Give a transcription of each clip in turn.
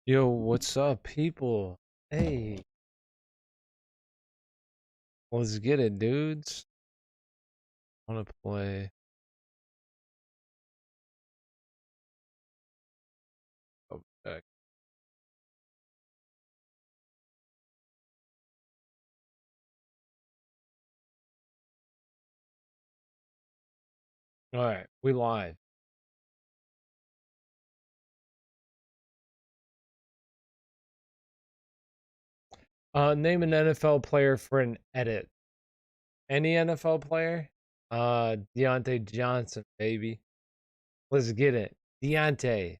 Yo, what's up, people? Hey, let's get it, dudes. Wanna play? Oh, heck. All right, we live. Name an NFL player for an edit. Any NFL player? Deontay Johnson, baby. Let's get it. Deontay.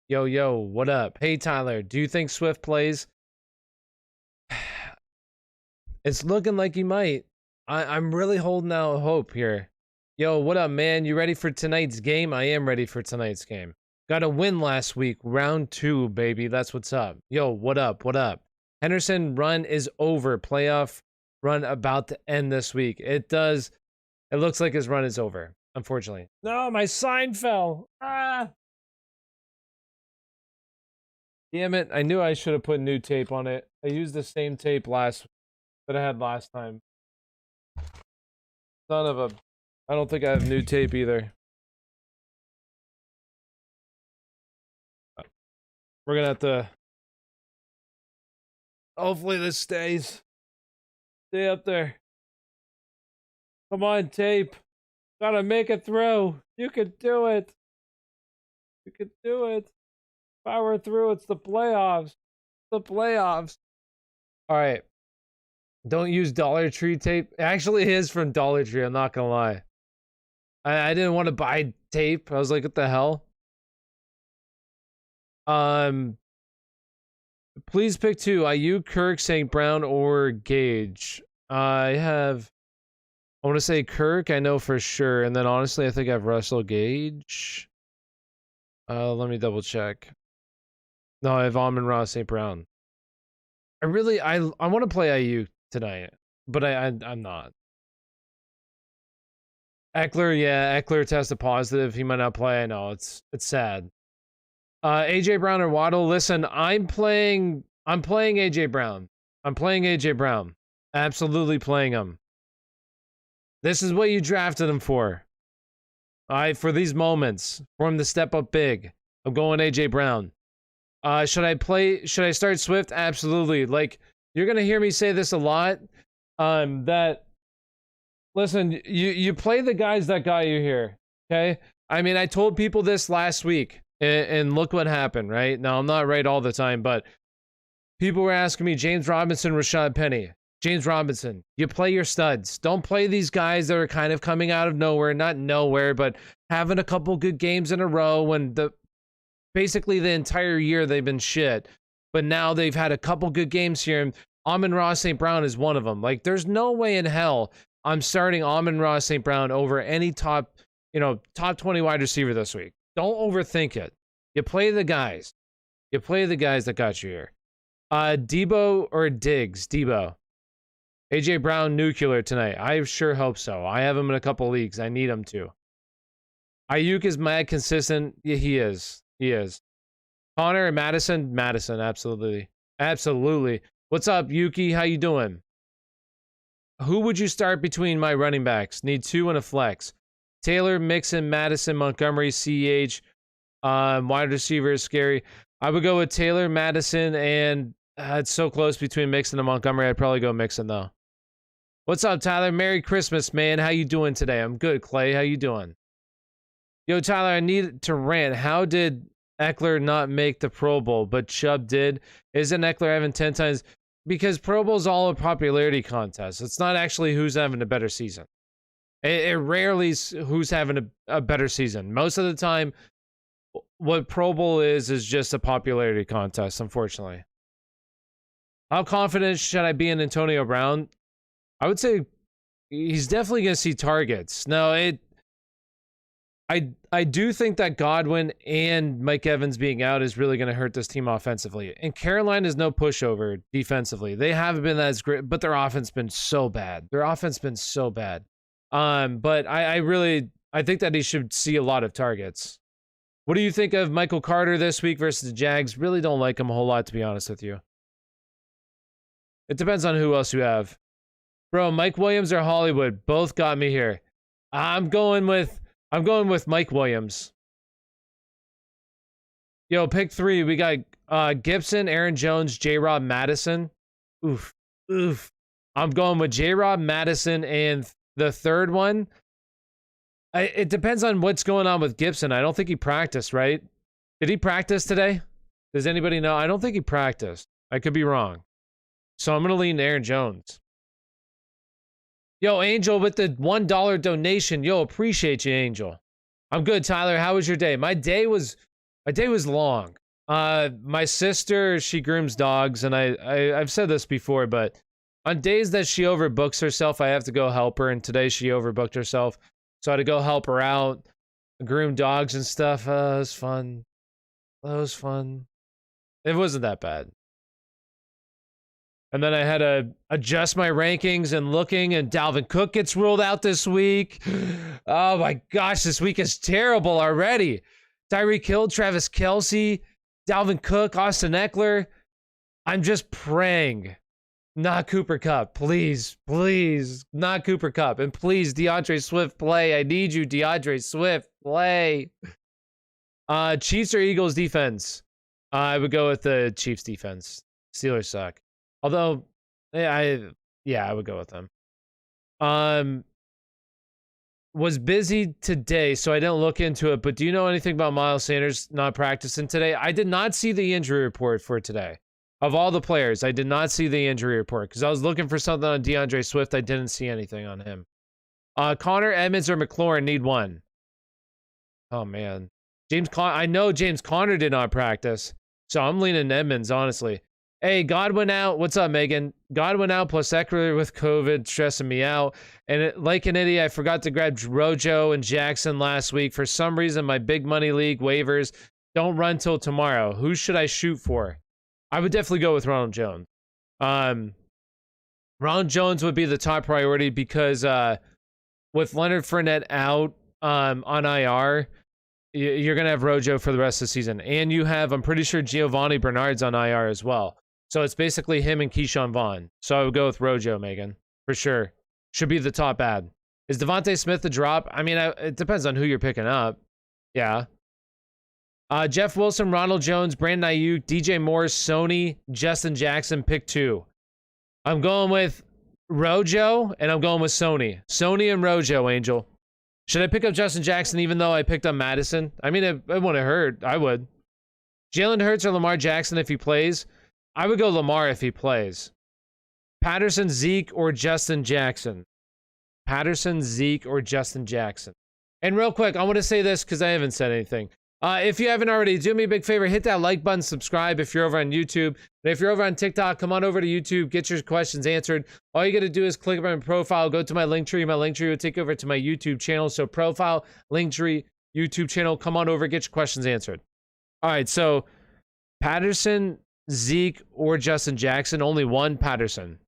Yo, what up? Hey, Tyler, do you think Swift plays? It's looking like he might. I'm really holding out hope here. Yo, what up, man? You ready for tonight's game? I am ready for tonight's game. Got a win last week, round 2, baby. That's what's up. Yo, what up? What up? Henderson run is over. Playoff run about to end this week. It does. It looks like his run is over, unfortunately. No, my sign fell. Ah. Damn it. I knew I should have put new tape on it. I used the same tape that I had last time. Son of a... I don't think I have new tape either. We're gonna have to... Hopefully this stays. Stay up there. Come on, tape. Gotta make it through. You can do it. You can do it. Power through. It's the playoffs. The playoffs. All right. Don't use Dollar Tree tape. Actually, it is from Dollar Tree. I'm not gonna lie. I didn't want to buy tape. I was like, what the hell? Please pick 2. Aiyuk, Kirk, St. Brown, or Gage. I want to say Kirk, I know for sure. And then honestly, I think I have Russell Gage. Let me double check. No, I have Amon-Ra St. Brown. I want to play Aiyuk tonight, but I'm not. Ekeler, yeah, Ekeler tested positive. He might not play. I know, it's sad. AJ Brown or Waddle. Listen, I'm playing AJ Brown. I'm playing AJ Brown. Absolutely playing him. This is what you drafted him for. For these moments, for him to step up big. I'm going AJ Brown. Should I start Swift? Absolutely. Like, you're gonna hear me say this a lot. Listen, you play the guys that got you here. Okay? I mean, I told people this last week. And look what happened, right? Now, I'm not right all the time, but people were asking me, James Robinson, Rashaad Penny. James Robinson, you play your studs. Don't play these guys that are kind of coming out of nowhere, not nowhere, but having a couple good games in a row when basically the entire year they've been shit. But now they've had a couple good games here, and Amon-Ra St. Brown is one of them. Like, there's no way in hell I'm starting Amon-Ra St. Brown over any top 20 wide receiver this week. Don't overthink it. You play the guys. You play the guys that got you here. Debo or Diggs? Debo. AJ Brown nuclear tonight. I sure hope so. I have him in a couple leagues. I need him to. Aiyuk is mad consistent. Yeah, he is. He is. Connor and Madison? Madison, absolutely. Absolutely. What's up, Yuki? How you doing? Who would you start between my running backs? Need 2 and a flex. Taylor, Mixon, Madison, Montgomery, CH. Wide receiver is scary. I would go with Taylor, Madison, and it's so close between Mixon and Montgomery. I'd probably go Mixon, though. What's up, Tyler? Merry Christmas, man. How you doing today? I'm good, Clay. How you doing? Yo, Tyler, I need to rant. How did Ekeler not make the Pro Bowl, but Chubb did? Isn't Ekeler having 10 times? Because Pro Bowl's all a popularity contest. It's not actually who's having a better season. It rarely is who's having a better season. Most of the time, what Pro Bowl is just a popularity contest, unfortunately. How confident should I be in Antonio Brown? I would say he's definitely going to see targets. No, I do think that Godwin and Mike Evans being out is really going to hurt this team offensively. And Carolina is no pushover defensively. They haven't been as great, but their offense been so bad. But I think that he should see a lot of targets. What do you think of Michael Carter this week versus the Jags? Really don't like him a whole lot, to be honest with you. It depends on who else you have. Bro, Mike Williams or Hollywood? Both got me here. I'm going with Mike Williams. Yo, pick 3. We got Gibson, Aaron Jones, J-Rob, Madison. Oof. I'm going with J-Rob, Madison, and the third one. It depends on what's going on with Gibson. I don't think he practiced, right? Did he practice today? Does anybody know? I don't think he practiced. I could be wrong. So I'm going to lean Aaron Jones. Yo, Angel with the $1 donation. Yo, appreciate you, Angel. I'm good, Tyler. How was your day? My day was long. My sister, she grooms dogs, and I've said this before, but on days that she overbooks herself, I have to go help her, and today she overbooked herself. So I had to go help her out, groom dogs and stuff. It was fun. It wasn't that bad. And then I had to adjust my rankings and looking, and Dalvin Cook gets ruled out this week. Oh my gosh, this week is terrible already. Tyreek Hill, Travis Kelce, Dalvin Cook, Austin Ekeler. I'm just praying. Not Cooper Kupp. Please, not Cooper Kupp. And please, DeAndre Swift, play. I need you, DeAndre Swift, play. Chiefs or Eagles defense? I would go with the Chiefs defense. Steelers suck. Although, I would go with them. Was busy today, so I didn't look into it, but do you know anything about Miles Sanders not practicing today? I did not see the injury report for today. Of all the players, I did not see the injury report because I was looking for something on DeAndre Swift. I didn't see anything on him. Connor, Edmonds, or McLaurin need one. Oh, man. I know James Conner did not practice, so I'm leaning Edmonds, honestly. Hey, Godwin out. What's up, Megan? Godwin out plus Ekeler with COVID, stressing me out. And like an idiot, I forgot to grab Rojo and Jackson last week. For some reason, my big money league waivers don't run till tomorrow. Who should I shoot for? I would definitely go with Ronald Jones. Ronald Jones would be the top priority because with Leonard Fournette out on IR, you're going to have Rojo for the rest of the season. And you have, I'm pretty sure, Giovanni Bernard's on IR as well. So it's basically him and Keyshawn Vaughn. So I would go with Rojo, Megan, for sure. Should be the top ad. Is Devontae Smith the drop? I mean, it depends on who you're picking up. Yeah. Jeff Wilson, Ronald Jones, Brandon Aiyuk, DJ Moore, Sony, Justin Jackson, pick 2. I'm going with Rojo, and I'm going with Sony. Sony and Rojo, Angel. Should I pick up Justin Jackson even though I picked up Madison? I mean, it wouldn't hurt. I would. Jalen Hurts or Lamar Jackson if he plays? I would go Lamar if he plays. Patterson, Zeke, or Justin Jackson? Patterson, Zeke, or Justin Jackson? And real quick, I want to say this because I haven't said anything. If you haven't already, do me a big favor, hit that like button, subscribe if you're over on YouTube. And if you're over on TikTok, come on over to YouTube, get your questions answered. All you got to do is click on my profile, go to my link tree. My link tree will take you over to my YouTube channel. So profile, link tree, YouTube channel, come on over, get your questions answered. All right, so Patterson, Zeke, or Justin Jackson, only one Patterson.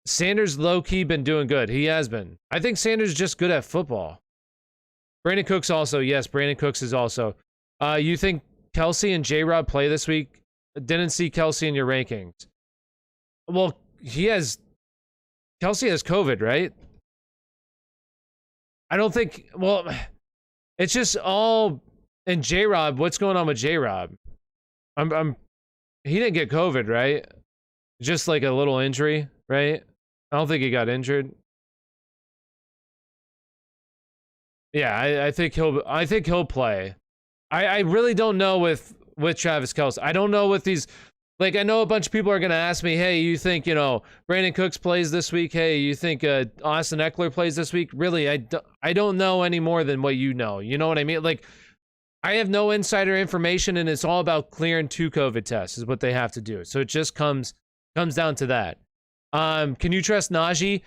Sanders low-key been doing good. He has been. I think Sanders is just good at football. Brandon Cooks also. Yes, Brandon Cooks is also. You think Kelce and J-Rob play this week? Didn't see Kelce in your rankings. Well, Kelce has COVID, right? I don't think, well, it's just all, and J-Rob, what's going on with J-Rob? He didn't get COVID, right? Just like a little injury, right? I don't think he got injured. Yeah, I think he'll play. I really don't know with Travis Kelce. I don't know with these, like, I know a bunch of people are gonna ask me, hey, you think, Brandon Cooks plays this week? Hey, you think Austin Ekeler plays this week? Really, I don't know any more than what you know. You know what I mean? Like, I have no insider information, and it's all about clearing 2 COVID tests is what they have to do. So it just comes down to that. Can you trust Najee?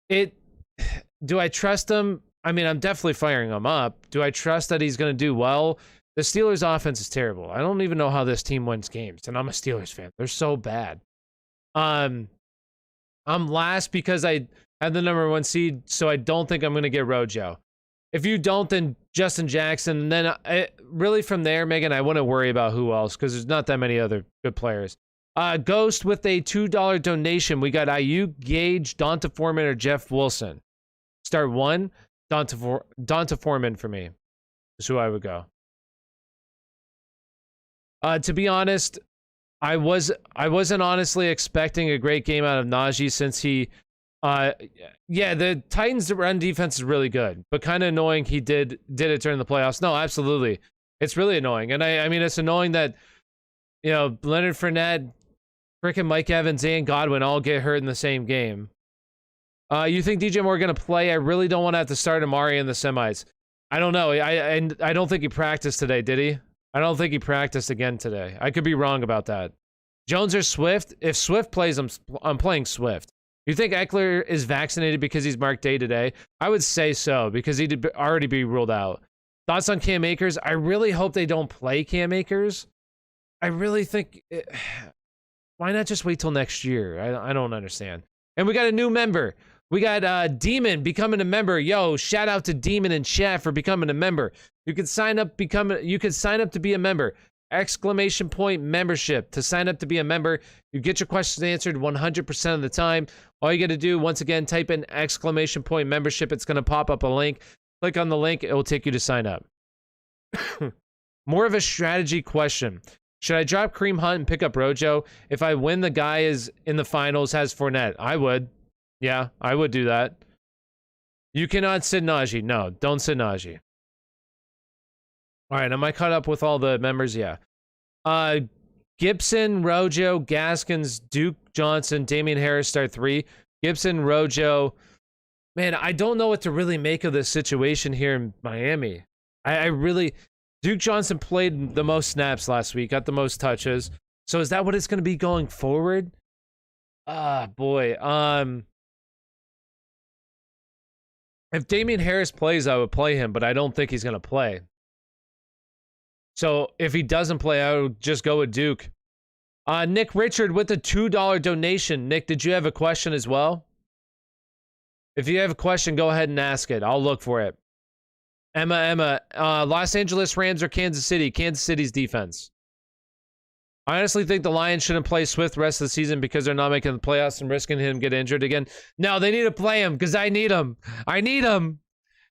Do I trust him? I mean, I'm definitely firing him up. Do I trust that he's going to do well? The Steelers' offense is terrible. I don't even know how this team wins games, and I'm a Steelers fan. They're so bad. I'm last because I had the number 1 seed, so I don't think I'm going to get Rojo. If you don't, then Justin Jackson. And then really from there, Megan, I wouldn't worry about who else because there's not that many other good players. Ghost with a $2 donation. We got Aiyuk, Gage, Donta Foreman, or Jeff Wilson. Start one. Donta Foreman for me is who I would go. To be honest, I wasn't honestly expecting a great game out of Najee since he yeah, the Titans' run defense is really good, but kind of annoying he did it during the playoffs. No, absolutely. It's really annoying. And I mean, it's annoying that, you know, Leonard Fournette, freaking Mike Evans, and Godwin all get hurt in the same game. You think DJ Moore going to play? I really don't want to have to start Amari in the semis. I don't know. I don't think he practiced today, did he? I don't think he practiced again today. I could be wrong about that. Jones or Swift? If Swift plays, I'm playing Swift. You think Ekeler is vaccinated because he's marked day to day? I would say so, because he'd already be ruled out. Thoughts on Cam Akers? I really hope they don't play Cam Akers. I really think... why not just wait till next year? I don't understand. And we got a new member. We got Demon becoming a member. Yo, shout out to Demon and chat for becoming a member. You can sign up to be a member. Exclamation point membership. To sign up to be a member, you get your questions answered 100% of the time. All you got to do, once again, type in exclamation point membership. It's going to pop up a link. Click on the link. It will take you to sign up. More of a strategy question. Should I drop Kareem Hunt and pick up Rojo? If I win, the guy is in the finals, has Fournette. I would. Yeah, I would do that. You cannot sit Najee. No, don't sit Najee. All right, am I caught up with all the members? Yeah. Gibson, Rojo, Gaskins, Duke Johnson, Damian Harris start 3. Gibson, Rojo. Man, I don't know what to really make of this situation here in Miami. I really... Duke Johnson played the most snaps last week, got the most touches. So is that what it's going to be going forward? Boy. If Damian Harris plays, I would play him, but I don't think he's going to play. So if he doesn't play, I would just go with Duke. Nick Richard with the $2 donation. Nick, did you have a question as well? If you have a question, go ahead and ask it. I'll look for it. Emma, Los Angeles Rams or Kansas City? Kansas City's defense. I honestly think the Lions shouldn't play Swift the rest of the season because they're not making the playoffs and risking him get injured again. No, they need to play him because I need him. I need him.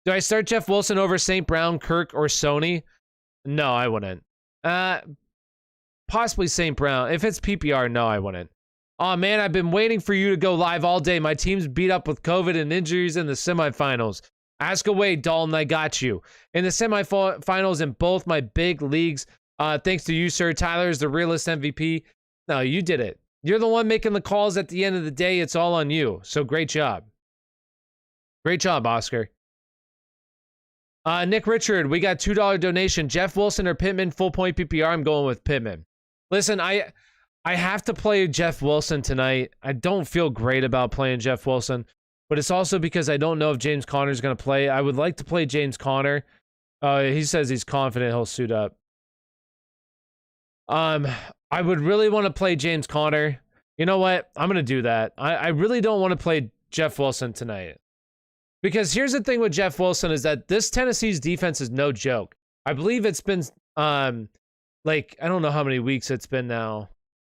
Do I start Jeff Wilson over St. Brown, Kirk, or Sony? No, I wouldn't. Possibly St. Brown. If it's PPR, no, I wouldn't. Oh, man, I've been waiting for you to go live all day. My team's beat up with COVID and injuries in the semifinals. Ask away, Dalton. I got you. In the semifinals in both my big leagues, thanks to you, sir. Tyler is the realist MVP. No, you did it. You're the one making the calls at the end of the day. It's all on you. So great job. Great job, Oscar. Nick Richard, we got $2 donation. Jeff Wilson or Pittman, full point PPR. I'm going with Pittman. Listen, I have to play Jeff Wilson tonight. I don't feel great about playing Jeff Wilson. But it's also because I don't know if James Conner is going to play. I would like to play James Conner. He says he's confident he'll suit up. I would really want to play James Conner. You know what? I'm going to do that. I really don't want to play Jeff Wilson tonight. Because here's the thing with Jeff Wilson is that this Tennessee's defense is no joke. I believe it's been, like, I don't know how many weeks it's been now.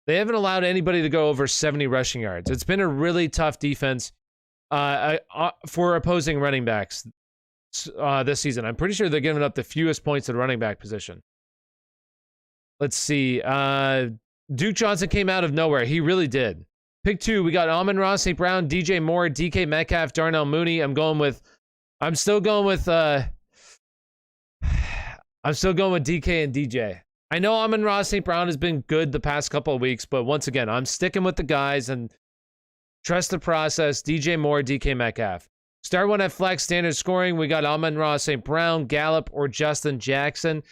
They haven't allowed anybody to go over 70 rushing yards. It's been a really tough defense. For opposing running backs this season. I'm pretty sure they're giving up the fewest points at running back position. Let's see. Duke Johnson came out of nowhere. He really did. Pick 2, we got Amon-Ra, St. Brown, DJ Moore, DK Metcalf, Darnell Mooney. I'm still going with DK and DJ. I know Amon-Ra, St. Brown has been good the past couple of weeks, but once again, I'm sticking with the guys and trust the process. DJ Moore, DK Metcalf. Start one at flex, standard scoring. We got Amon-Ra, St. Brown, Gallup, or Justin Jackson.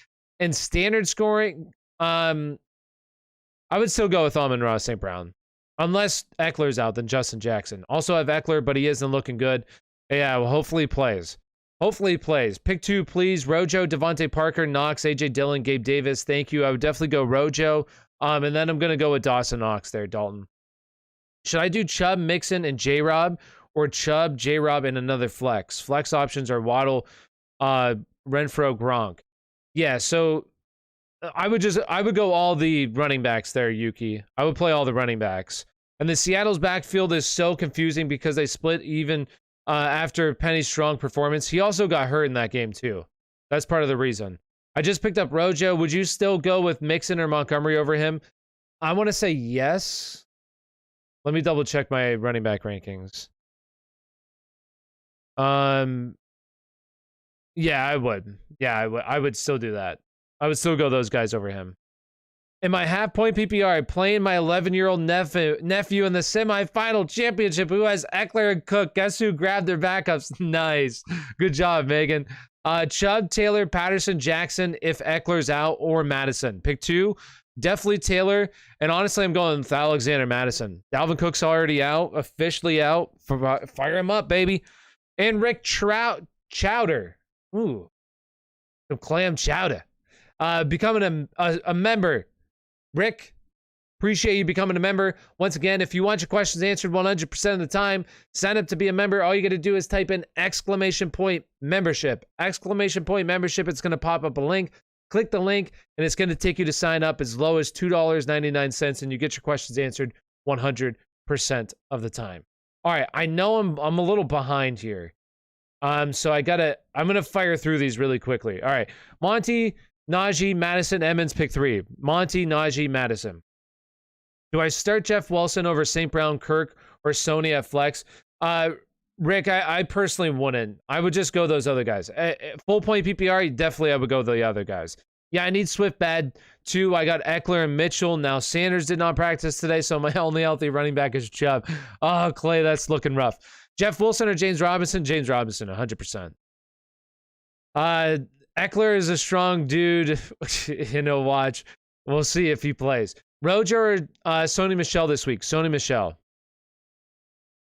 And standard scoring, I would still go with Amon-Ra, St. Brown. Unless Eckler's out, then Justin Jackson. Also have Ekeler, but he isn't looking good. Yeah, well, hopefully he plays. Hopefully he plays. Pick 2, please. Rojo, Devontae Parker, Knox, AJ Dillon, Gabe Davis. Thank you. I would definitely go Rojo. And then I'm going to go with Dawson Knox there, Dalton. Should I do Chubb, Mixon, and J-Rob, or Chubb, J-Rob, and another flex? Flex options are Waddle, Renfro, Gronk. Yeah, so I would go all the running backs there, Yuki. I would play all the running backs. And the Seattle's backfield is so confusing because they split even after Penny's strong performance. He also got hurt in that game too. That's part of the reason. I just picked up Rojo. Would you still go with Mixon or Montgomery over him? I want to say yes. Let me double check my running back rankings. Yeah, I would. Yeah, I would still do that. I would still go those guys over him. In my half-point PPR, playing my 11-year-old nephew in the semifinal championship, who has Ekeler and Cook. Guess who grabbed their backups? Nice. Good job, Megan. Chubb, Taylor, Patterson, Jackson, if Eckler's out, or Madison. Pick two. Definitely Taylor. And honestly, I'm going with Alexander Madison. Dalvin Cook's already out, officially out. Fire him up, baby. And Rick Chowder. Ooh. Some clam chowder. Becoming a member. Rick, appreciate you becoming a member. Once again, if you want your questions answered 100% of the time, sign up to be a member. All you got to do is type in !membership. !membership. It's going to pop up a link. Click the link, and it's going to take you to sign up as low as $2.99, and you get your questions answered 100% of the time. All right, I know I'm a little behind here. So I'm going to fire through these really quickly. All right, Monty, Najee, Madison, Emmons, pick three. Monty, Najee, Madison. Do I start Jeff Wilson over St. Brown, Kirk, or Sony at flex? Rick, I personally wouldn't. I would just go those other guys. Full point PPR, definitely I would go the other guys. Yeah, I need Swift bad too. I got Ekeler and Mitchell. Now Sanders did not practice today, so my only healthy running back is Chubb. Oh, Clay, that's looking rough. Jeff Wilson or James Robinson? James Robinson, 100%. Ekeler is a strong dude. Watch. We'll see if he plays. Rojo or Sony Michel this week? Sony Michel.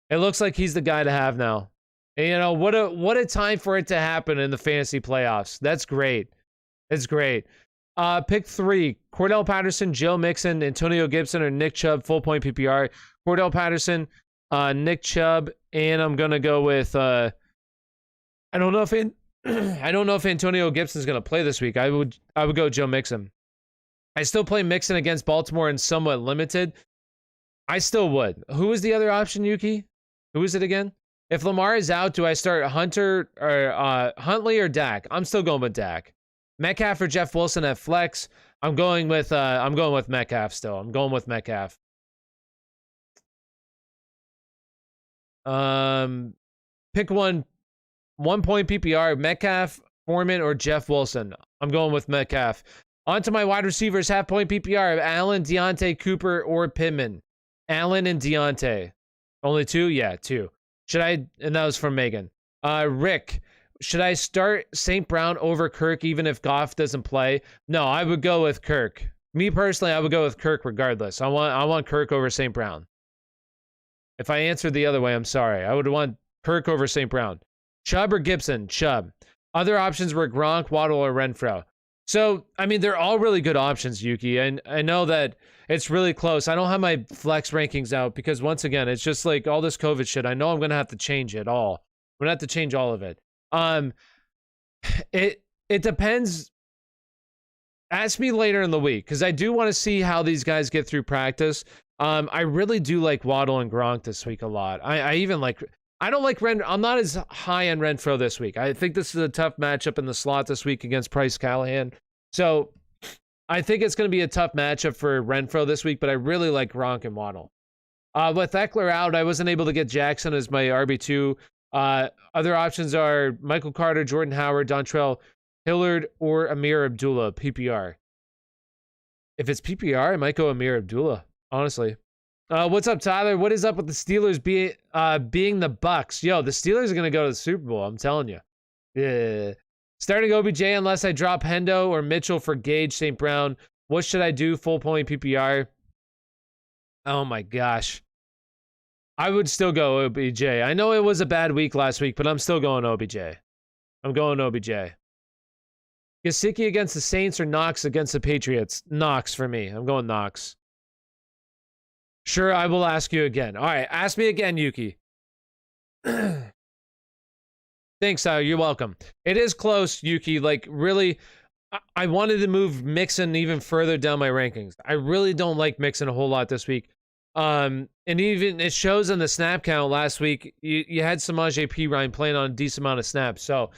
It looks like he's the guy to have now. And, what a time for it to happen in the fantasy playoffs. That's great. It's great. Pick three. Cordell Patterson, Joe Mixon, Antonio Gibson, or Nick Chubb, full point PPR. Cordell Patterson, Nick Chubb, and I'm gonna go with I don't know if Antonio Gibson's gonna play this week. I would go Joe Mixon. I still play Mixon against Baltimore and somewhat limited. I still would. Who is the other option, Yuki? Who is it again? If Lamar is out, do I start Hunter or Huntley or Dak? I'm still going with Dak. Metcalf or Jeff Wilson at flex. I'm going with Metcalf still. I'm going with Metcalf. Pick one point PPR, Metcalf, Foreman, or Jeff Wilson. I'm going with Metcalf. On to my wide receivers, half point PPR, Allen, Deontay, Cooper, or Pittman. Allen and Deontay. Only two? Yeah, two. And that was from Megan. Rick, should I start St. Brown over Kirk even if Goff doesn't play? No, I would go with Kirk. Me personally, I would go with Kirk regardless. I want Kirk over St. Brown. If I answered the other way, I'm sorry. I would want Kirk over St. Brown. Chubb or Gibson? Chubb. Other options were Gronk, Waddle, or Renfro. So, I mean, they're all really good options, Yuki. And I know that it's really close. I don't have my flex rankings out because, once again, it's just like all this COVID shit. I know I'm going to have to change it all. I'm going to have to change all of it. It depends. Ask me later in the week because I do want to see how these guys get through practice. I really do like Waddle and Gronk this week a lot. I don't like Ren. I'm not as high on Renfro this week. I think this is a tough matchup in the slot this week against Price Callahan. So I think it's going to be a tough matchup for Renfro this week, but I really like Gronk and Waddle. With Ekeler out, I wasn't able to get Jackson as my RB2. Other options are Michael Carter, Jordan Howard, Dontrell Hillard, or Amir Abdullah, PPR. If it's PPR, I might go Amir Abdullah, honestly. What's up, Tyler? What is up with the Steelers being the Bucks? Yo, the Steelers are going to go to the Super Bowl, I'm telling you. Yeah. Starting OBJ unless I drop Hendo or Mitchell for Gage St. Brown. What should I do? Full point PPR. Oh my gosh. I would still go OBJ. I know it was a bad week last week, but I'm still going OBJ. I'm going OBJ. Gesicki against the Saints or Knox against the Patriots? Knox for me. I'm going Knox. Sure, I will ask you again. All right, ask me again, Yuki. Thanks, you're welcome. It is close, Yuki. Like, really, I wanted to move Mixon even further down my rankings. I really don't like Mixon a whole lot this week. And even it shows in the snap count last week, you had Samaje Perine playing on a decent amount of snaps. So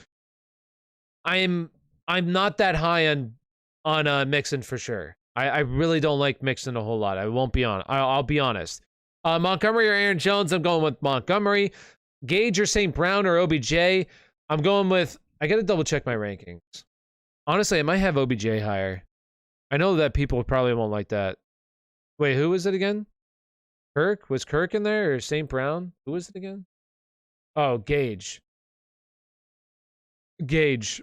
I'm not that high on Mixon for sure. I really don't like Mixon a whole lot. I won't be on. I'll be honest. Montgomery or Aaron Jones? I'm going with Montgomery. Gage or St. Brown or OBJ? I'm going with. I got to double check my rankings. Honestly, I might have OBJ higher. I know that people probably won't like that. Wait, who was it again? Kirk? Was Kirk in there or St. Brown? Who was it again? Oh, Gage. Gage.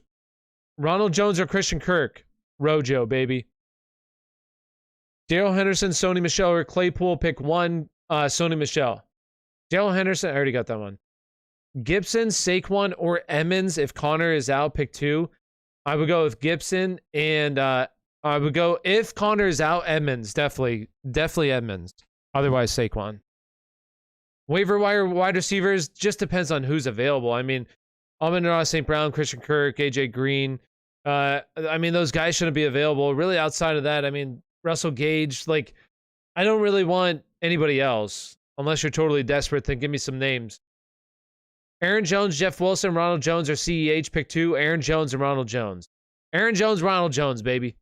Ronald Jones or Christian Kirk? Rojo, baby. Darrell Henderson, Sony Michel, or Claypool. Pick one. Sony Michel. Darrell Henderson. I already got that one. Gibson, Saquon, or Emmons. If Connor is out, pick two. I would go with Gibson, and I would go, if Connor is out, Edmonds. Definitely Edmonds. Otherwise, Saquon. Waiver wire wide receivers just depends on who's available. I mean, Amon-Ra St. Brown, Christian Kirk, AJ Green. I mean, those guys shouldn't be available. Really, outside of that, I mean, Russell Gage. Like, I don't really want anybody else unless you're totally desperate. Then give me some names. Aaron Jones, Jeff Wilson, Ronald Jones, or CEH. Pick two. Aaron Jones and Ronald Jones. Aaron Jones, Ronald Jones, baby.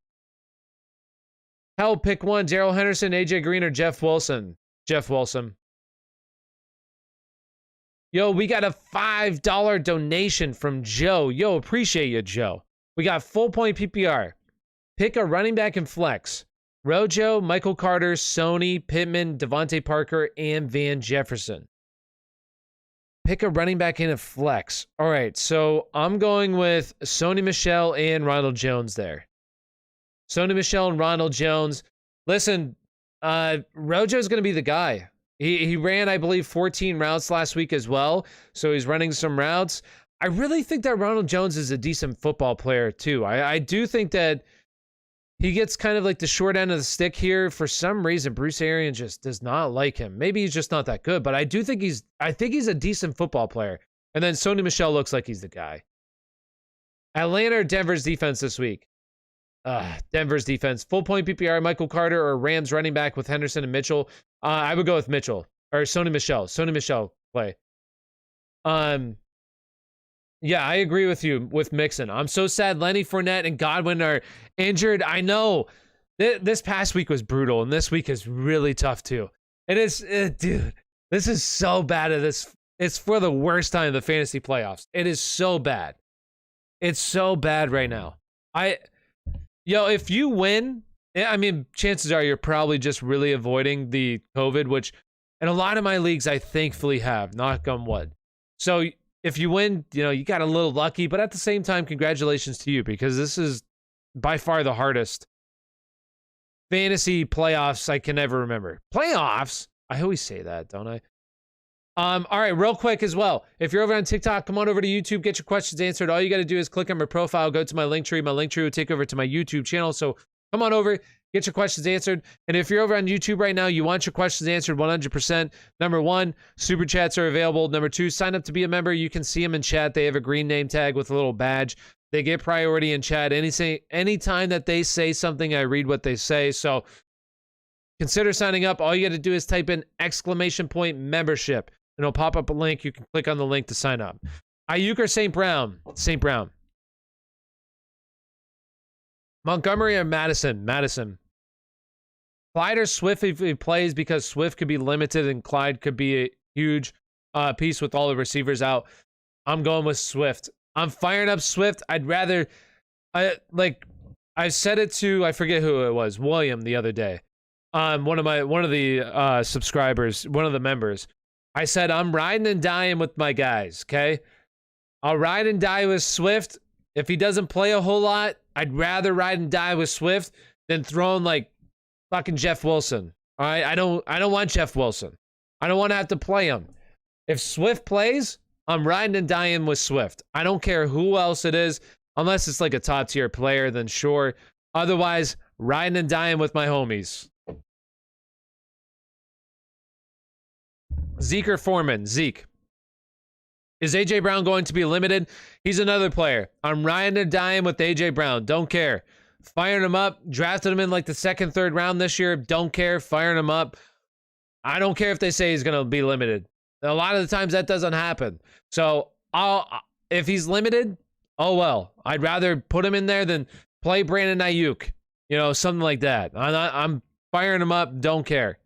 Hell, pick one. Darrell Henderson, AJ Green, or Jeff Wilson. Jeff Wilson. Yo, we got a $5 donation from Joe. Yo, appreciate you, Joe. We got full point PPR. Pick a running back and flex. Rojo, Michael Carter, Sony, Pittman, Devontae Parker, and Van Jefferson. Pick a running back in a flex. All right, so I'm going with Sony Michel and Ronald Jones there. Sony Michel and Ronald Jones. Listen, Rojo's going to be the guy. He ran, I believe, 14 routes last week as well, so he's running some routes. I really think that Ronald Jones is a decent football player, too. I do think that he gets kind of like the short end of the stick here. For some reason, Bruce Arians just does not like him. Maybe he's just not that good, but I think he's a decent football player. And then Sony Michel looks like he's the guy. Atlanta or Denver's defense this week? Denver's defense. Full point PPR, Michael Carter or Rams running back with Henderson and Mitchell. I would go with Mitchell or Sony Michel. Sony Michel play. Yeah, I agree with you with Mixon. I'm so sad Lenny Fournette and Godwin are injured. I know this past week was brutal, and this week is really tough too. It is, dude. This is so bad at this. It's for the worst time of the fantasy playoffs. It is so bad. It's so bad right now. If you win, I mean, chances are you're probably just really avoiding the COVID, which in a lot of my leagues I thankfully have. Knock on wood. So if you win, you got a little lucky, but at the same time, congratulations to you because this is by far the hardest fantasy playoffs I can ever remember. Playoffs? I always say that, don't I? All right, real quick as well. If you're over on TikTok, come on over to YouTube, get your questions answered. All you got to do is click on my profile, go to my link tree. My link tree will take over to my YouTube channel. So come on over, get your questions answered. And if you're over on YouTube right now, you want your questions answered 100%. Number one, super chats are available. Number two, sign up to be a member. You can see them in chat. They have a green name tag with a little badge. They get priority in chat. Anytime that they say something, I read what they say. So consider signing up. All you got to do is type in !membership. And it'll pop up a link. You can click on the link to sign up. Aiyuk or St. Brown? St. Brown. Montgomery or Madison? Madison. Clyde or Swift if he plays because Swift could be limited and Clyde could be a huge piece with all the receivers out. I'm going with Swift. I'm firing up Swift. I'd rather... I said it to... I forget who it was. William the other day. One of the subscribers, one of the members. I said, I'm riding and dying with my guys, okay? I'll ride and die with Swift. If he doesn't play a whole lot, I'd rather ride and die with Swift than throwing like fucking Jeff Wilson. All right? I don't want Jeff Wilson. I don't want to have to play him. If Swift plays, I'm riding and dying with Swift. I don't care who else it is, unless it's like a top tier player, then sure. Otherwise, riding and dying with my homies. Zeke or Foreman? Zeke. Is A.J. Brown going to be limited? He's another player. I'm riding or dying with A.J. Brown. Don't care. Firing him up. Drafted him in like the second, third round this year. Don't care. Firing him up. I don't care if they say he's going to be limited. A lot of the times that doesn't happen. So if he's limited, oh well. I'd rather put him in there than play Brandon Aiyuk. You know, something like that. I'm firing him up. Don't care.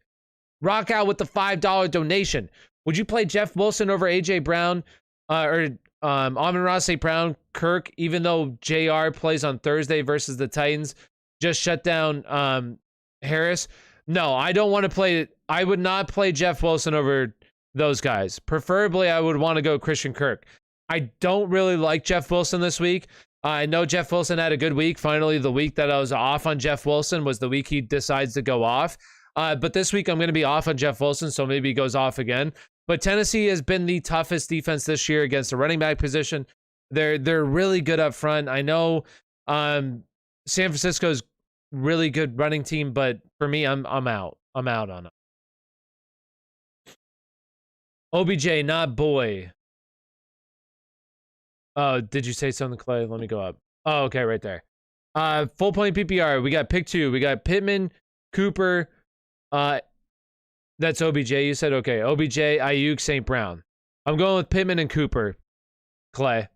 Rock out with the $5 donation. Would you play Jeff Wilson over A.J. Brown or Amon-Ra St. Brown, Kirk, even though JR plays on Thursday versus the Titans? Just shut down Harris. No, I don't want to play. I would not play Jeff Wilson over those guys. Preferably, I would want to go Christian Kirk. I don't really like Jeff Wilson this week. I know Jeff Wilson had a good week. Finally, the week that I was off on Jeff Wilson was the week he decides to go off. But this week, I'm going to be off on Jeff Wilson, so maybe he goes off again. But Tennessee has been the toughest defense this year against the running back position. They're really good up front. I know San Francisco's really good running team, but for me, I'm out. I'm out on it. OBJ, not boy. Oh, did you say something, Clay? Let me go up. Oh, okay, right there. Full point PPR. We got pick 2. We got Pittman, Cooper. That's OBJ. You said okay. OBJ, Aiyuk, St. Brown. I'm going with Pittman and Cooper, Clay.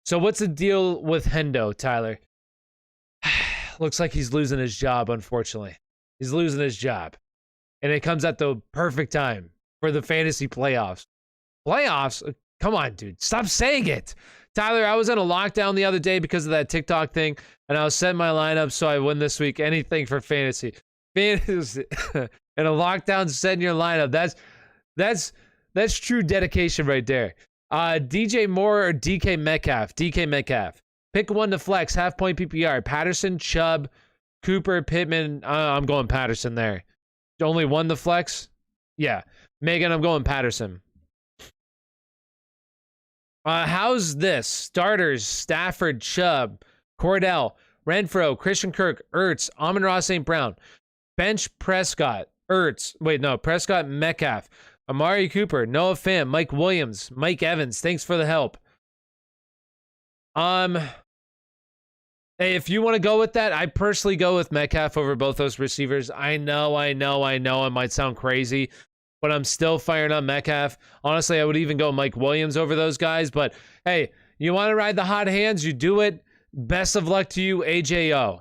So what's the deal with Hendo, Tyler? Looks like he's losing his job, unfortunately. He's losing his job. And it comes at the perfect time for the fantasy playoffs. Playoffs? Come on, dude. Stop saying it. Tyler, I was in a lockdown the other day because of that TikTok thing, and I was setting my lineup so I win this week. Anything for fantasy. Fantasy. In a lockdown, setting your lineup. That's true dedication right there. DJ Moore or DK Metcalf? DK Metcalf. Pick one to flex. Half point PPR. Patterson, Chubb, Cooper, Pittman. I'm going Patterson there. Only one to flex? Yeah. Megan, I'm going Patterson. How's this? Starters, Stafford, Chubb, Cordell, Renfro, Christian Kirk, Ertz, Amon-Ra St. Brown. Bench, Prescott, Ertz. Wait, no, Prescott, Metcalf, Amari Cooper, Noah Fant, Mike Williams, Mike Evans. Thanks for the help. Hey, if you want to go with that, I personally go with Metcalf over both those receivers. I know, it might sound crazy, but I'm still firing up Metcalf. Honestly, I would even go Mike Williams over those guys. But hey, you want to ride the hot hands? You do it. Best of luck to you, AJO.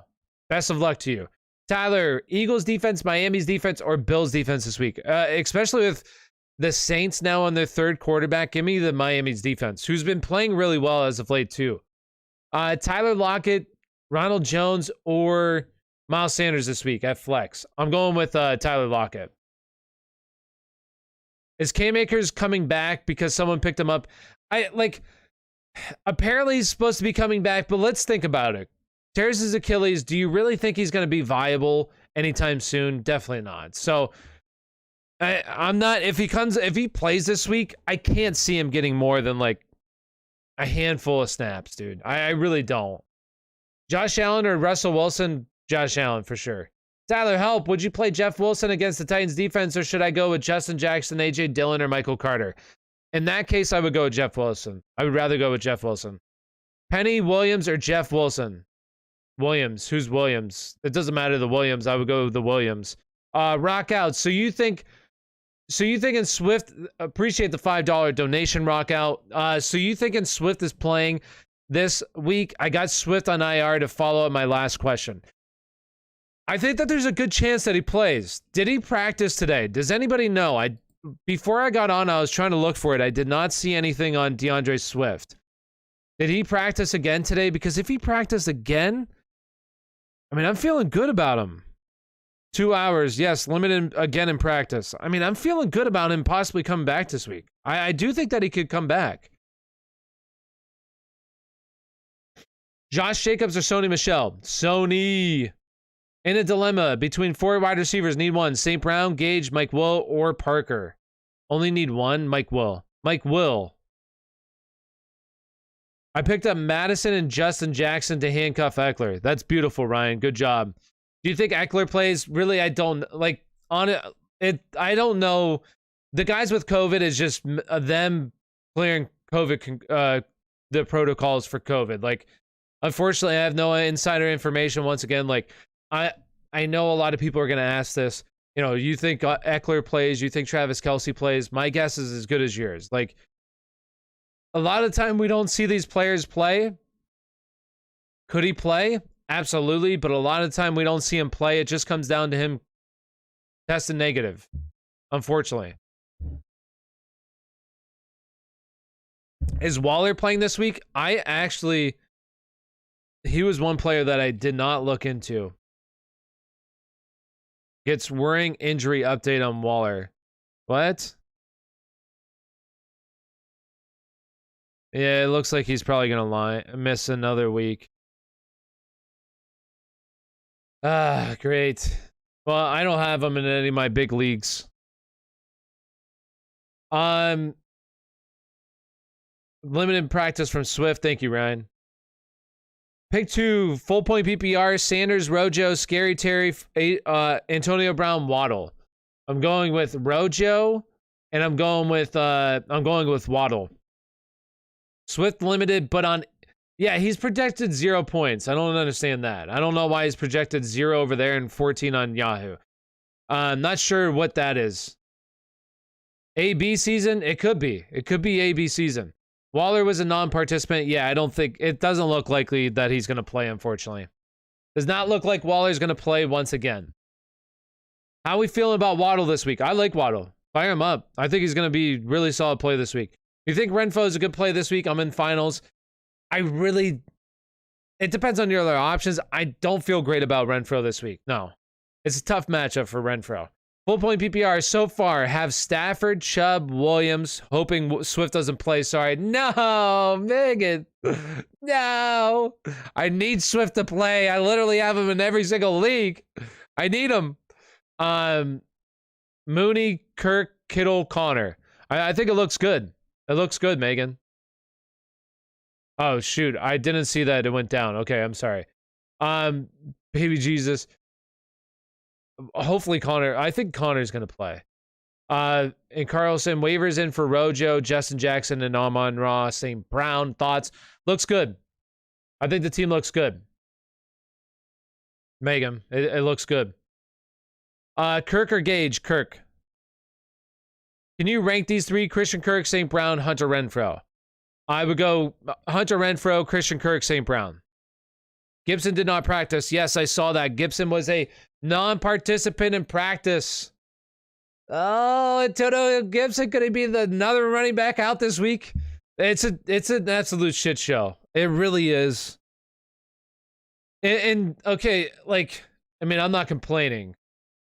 Best of luck to you. Tyler, Eagles defense, Miami's defense, or Bills defense this week? Especially with the Saints now on their third quarterback. Give me the Miami's defense, who's been playing really well as of late too. Tyler Lockett, Ronald Jones, or Miles Sanders this week at flex? I'm going with Tyler Lockett. Is K-Makers coming back because someone picked him up? Apparently he's supposed to be coming back, but let's think about it. Tears his Achilles. Do you really think he's going to be viable anytime soon? Definitely not. So I'm not. If he plays this week, I can't see him getting more than like a handful of snaps, dude. I really don't. Josh Allen or Russell Wilson? Josh Allen for sure. Tyler, help. Would you play Jeff Wilson against the Titans defense, or should I go with Justin Jackson, AJ Dillon, or Michael Carter? In that case, I would go with Jeff Wilson. I would rather go with Jeff Wilson. Penny, Williams, or Jeff Wilson? Williams. Who's Williams? It doesn't matter the Williams. I would go with the Williams. Rock out. So you think in Swift, appreciate the $5 donation, Rock out. So you thinking Swift is playing this week? I got Swift on IR to follow up my last question. I think that there's a good chance that he plays. Did he practice today? Does anybody know? Before I got on, I was trying to look for it. I did not see anything on DeAndre Swift. Did he practice again today? Because if he practiced again, I mean, I'm feeling good about him. 2 hours, yes, limited again in practice. I mean, I'm feeling good about him possibly coming back this week. I do think that he could come back. Josh Jacobs or Sony Michel? Sony. In a dilemma between 4 wide receivers, need one. St. Brown, Gage, Mike Will, or Parker. Only need one. Mike Will. Mike Will. I picked up Madison and Justin Jackson to handcuff Ekeler. That's beautiful, Ryan. Good job. Do you think Ekeler plays? Really, I don't like on it. I don't know. The guys with COVID is just them clearing COVID, the protocols for COVID. Like, unfortunately, I have no insider information. Once again, like, I know a lot of people are going to ask this. You know, you think Ekeler plays, you think Travis Kelce plays. My guess is as good as yours. Like, a lot of the time we don't see these players play. Could he play? Absolutely. But a lot of the time we don't see him play. It just comes down to him testing negative, unfortunately. Is Waller playing this week? He was one player that I did not look into. Gets worrying injury update on Waller. What? Yeah, it looks like he's probably going to miss another week. Ah, great. Well, I don't have him in any of my big leagues. Limited practice from Swift. Thank you, Ryan. Pick 2, full point PPR, Sanders, Rojo, Scary Terry, Antonio Brown, Waddle. I'm going with Rojo, and I'm going with Waddle. Swift limited, but yeah, he's projected 0 points. I don't understand that. I don't know why he's projected 0 over there and 14 on Yahoo. I'm not sure what that is. AB season? It could be. It could be AB season. Waller was a non-participant. Yeah, it doesn't look likely that he's going to play, unfortunately. Does not look like Waller's going to play once again. How are we feeling about Waddle this week? I like Waddle. Fire him up. I think he's going to be really solid play this week. You think Renfro is a good play this week? I'm in finals. It depends on your other options. I don't feel great about Renfro this week. No. It's a tough matchup for Renfro. Full point PPR so far have Stafford, Chubb, Williams, hoping Swift doesn't play. Sorry. No, Megan. No. I need Swift to play. I literally have him in every single league. I need him. Mooney, Kirk, Kittle, Connor. I think it looks good. It looks good, Megan. Oh, shoot. I didn't see that it went down. Okay, I'm sorry. Baby Jesus. Hopefully Connor. I think Connor's going to play. And Carlson, waivers in for Rojo, Justin Jackson, and Amon-Ra St. Brown. Thoughts? Looks good. I think the team looks good. Megan, it looks good. Kirk or Gage? Kirk. Can you rank these 3? Christian Kirk, St. Brown, Hunter Renfro. I would go Hunter Renfro, Christian Kirk, St. Brown. Gibson did not practice. Yes, I saw that. Gibson was a non-participant in practice. Oh, Antonio Gibson, could he be another running back out this week? It's an absolute shit show. It really is. And okay, like, I mean, I'm not complaining,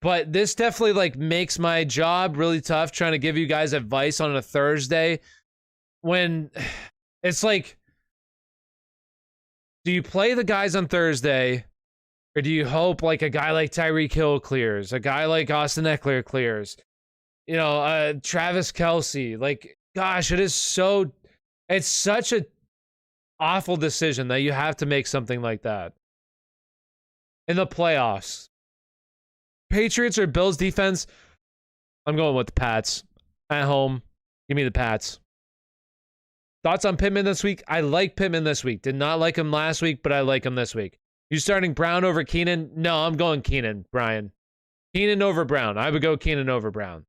but this definitely like makes my job really tough trying to give you guys advice on a Thursday when it's like, do you play the guys on Thursday, or do you hope like a guy like Tyreek Hill clears, a guy like Austin Ekeler clears, you know, Travis Kelce? Like, gosh, it's such a awful decision that you have to make something like that in the playoffs. Patriots or Bills defense? I'm going with the Pats at home. Give me the Pats. Thoughts on Pittman this week? I like Pittman this week. Did not like him last week, but I like him this week. You starting Brown over Keenan? No, I'm going Keenan, Brian. Keenan over Brown. I would go Keenan over Brown.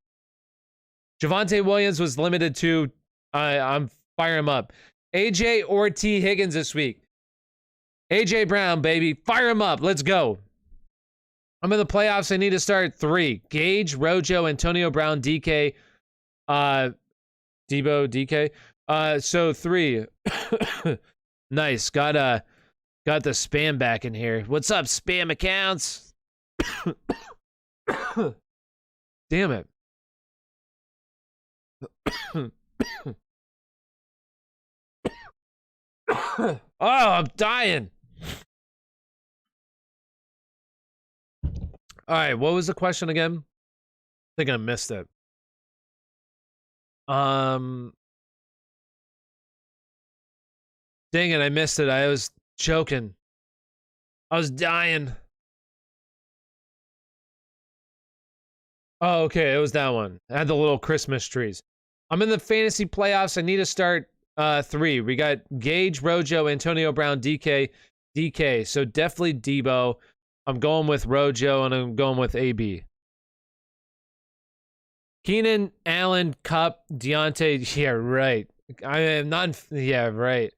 Javonte Williams was limited to. I'm fire him up. AJ or T. Higgins this week? AJ Brown, baby. Fire him up. Let's go. I'm in the playoffs. I need to start 3. Gage, Rojo, Antonio Brown, DK, Debo, DK. So 3. Nice. Got the spam back in here. What's up, spam accounts? Damn it. Oh, I'm dying. All right, what was the question again? I think I missed it. Dang it, I missed it. I was choking. I was dying. Oh, okay, it was that one. I had the little Christmas trees. I'm in the fantasy playoffs. I need to start 3. We got Gage, Rojo, Antonio Brown, DK. So definitely Debo. I'm going with Rojo, and I'm going with AB. Keenan, Allen, Cup, Deontay. Yeah, right. I am not. Yeah, right.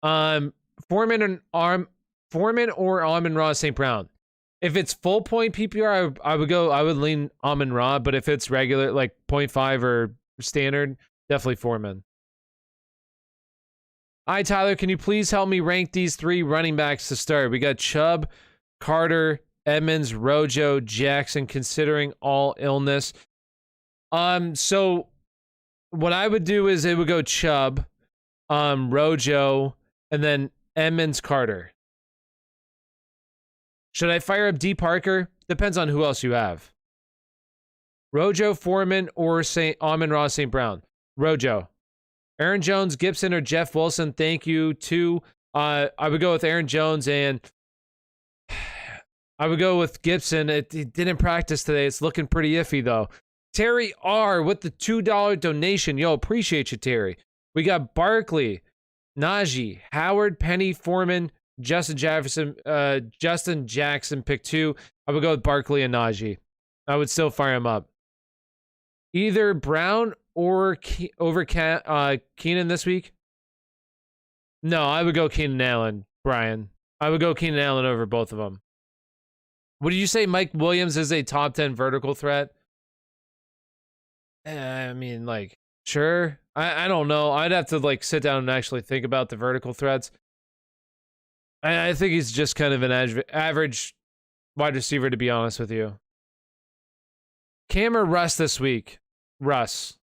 Foreman or Amon-Ra St. Brown. If it's full point PPR, I would lean Amon-Ra, but if it's regular, like 0.5 or standard, definitely Foreman. Hi, Tyler. Can you please help me rank these 3 running backs to start? We got Chubb, Carter, Edmonds, Rojo, Jackson, considering all illness. So what I would do is it would go Chubb, Rojo, and then Edmonds, Carter. Should I fire up D. Parker? Depends on who else you have. Rojo, Foreman, or Amon-Ra St. Brown. Rojo. Aaron Jones, Gibson, or Jeff Wilson. Thank you. 2. I would go with Aaron Jones, and I would go with Gibson. He didn't practice today. It's looking pretty iffy, though. Terry R. with the $2 donation. Yo, appreciate you, Terry. We got Barkley, Najee, Howard, Penny, Foreman, Justin Jackson, pick 2. I would go with Barkley and Najee. I would still fire him up. Either Brown or over Keenan this week? No, I would go Keenan Allen, Brian. I would go Keenan Allen over both of them. Would you say Mike Williams is a top 10 vertical threat? I mean, like, sure. I don't know. I'd have to, like, sit down and actually think about the vertical threats. I think he's just kind of an average wide receiver, to be honest with you. Cam or Russ this week? Russ.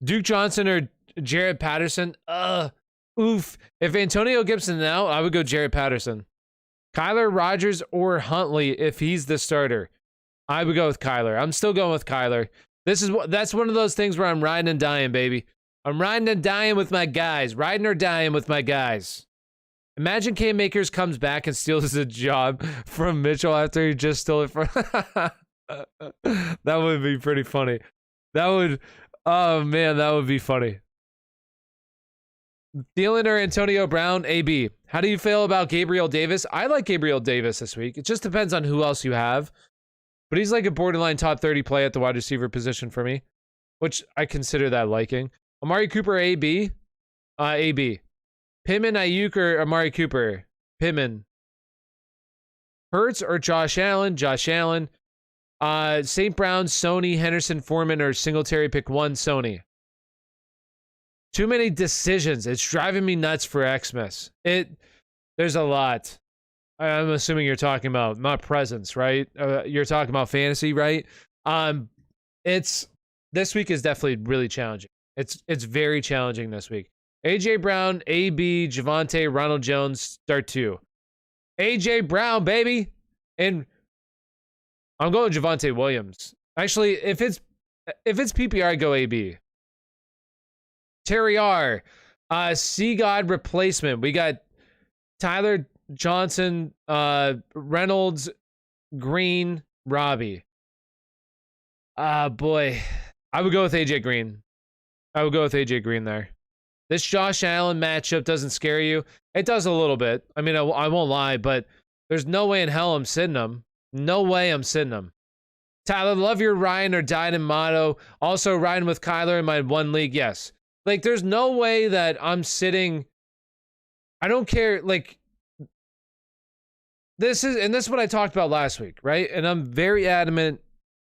Duke Johnson or Jared Patterson? Oof. If Antonio Gibson's out, I would go Jared Patterson. Kyler, Rodgers, or Huntley if he's the starter. I would go with Kyler. I'm still going with Kyler. That's one of those things where I'm riding and dying, baby. I'm riding and dying with my guys. Riding or dying with my guys. Imagine Cam Akers comes back and steals a job from Mitchell after he just stole it from... That would be pretty funny. Oh man, that would be funny. Thielen or Antonio Brown, AB. How do you feel about Gabriel Davis? I like Gabriel Davis this week. It just depends on who else you have. But he's like a borderline top 30 play at the wide receiver position for me, which I consider that liking. Amari Cooper, AB. AB. Pittman, Aiyuk, or Amari Cooper? Pittman. Hurts or Josh Allen? Josh Allen. St. Brown, Sony, Henderson, Foreman, or Singletary. Pick 1, Sony. Too many decisions. It's driving me nuts for Xmas. There's a lot. I'm assuming you're talking about not presence, right? You're talking about fantasy, right? This week is definitely really challenging. It's very challenging this week. AJ Brown, AB, Javonte, Ronald Jones, start 2. AJ Brown, baby, and I'm going Javonte Williams. Actually, if it's PPR, I go AB. Terry R, C-God replacement. We got Tyler Johnson, Reynolds, Green, Robbie. Boy. I would go with AJ Green. There. This Josh Allen matchup doesn't scare you. It does a little bit. I mean, I won't lie, but there's no way in hell I'm sitting him. No way I'm sitting him. Tyler, love your Ryan or Dyden motto. Also riding with Kyler in my 1 league. Yes. Like, there's no way that I'm sitting. I don't care. Like, this is what I talked about last week, right? And I'm very adamant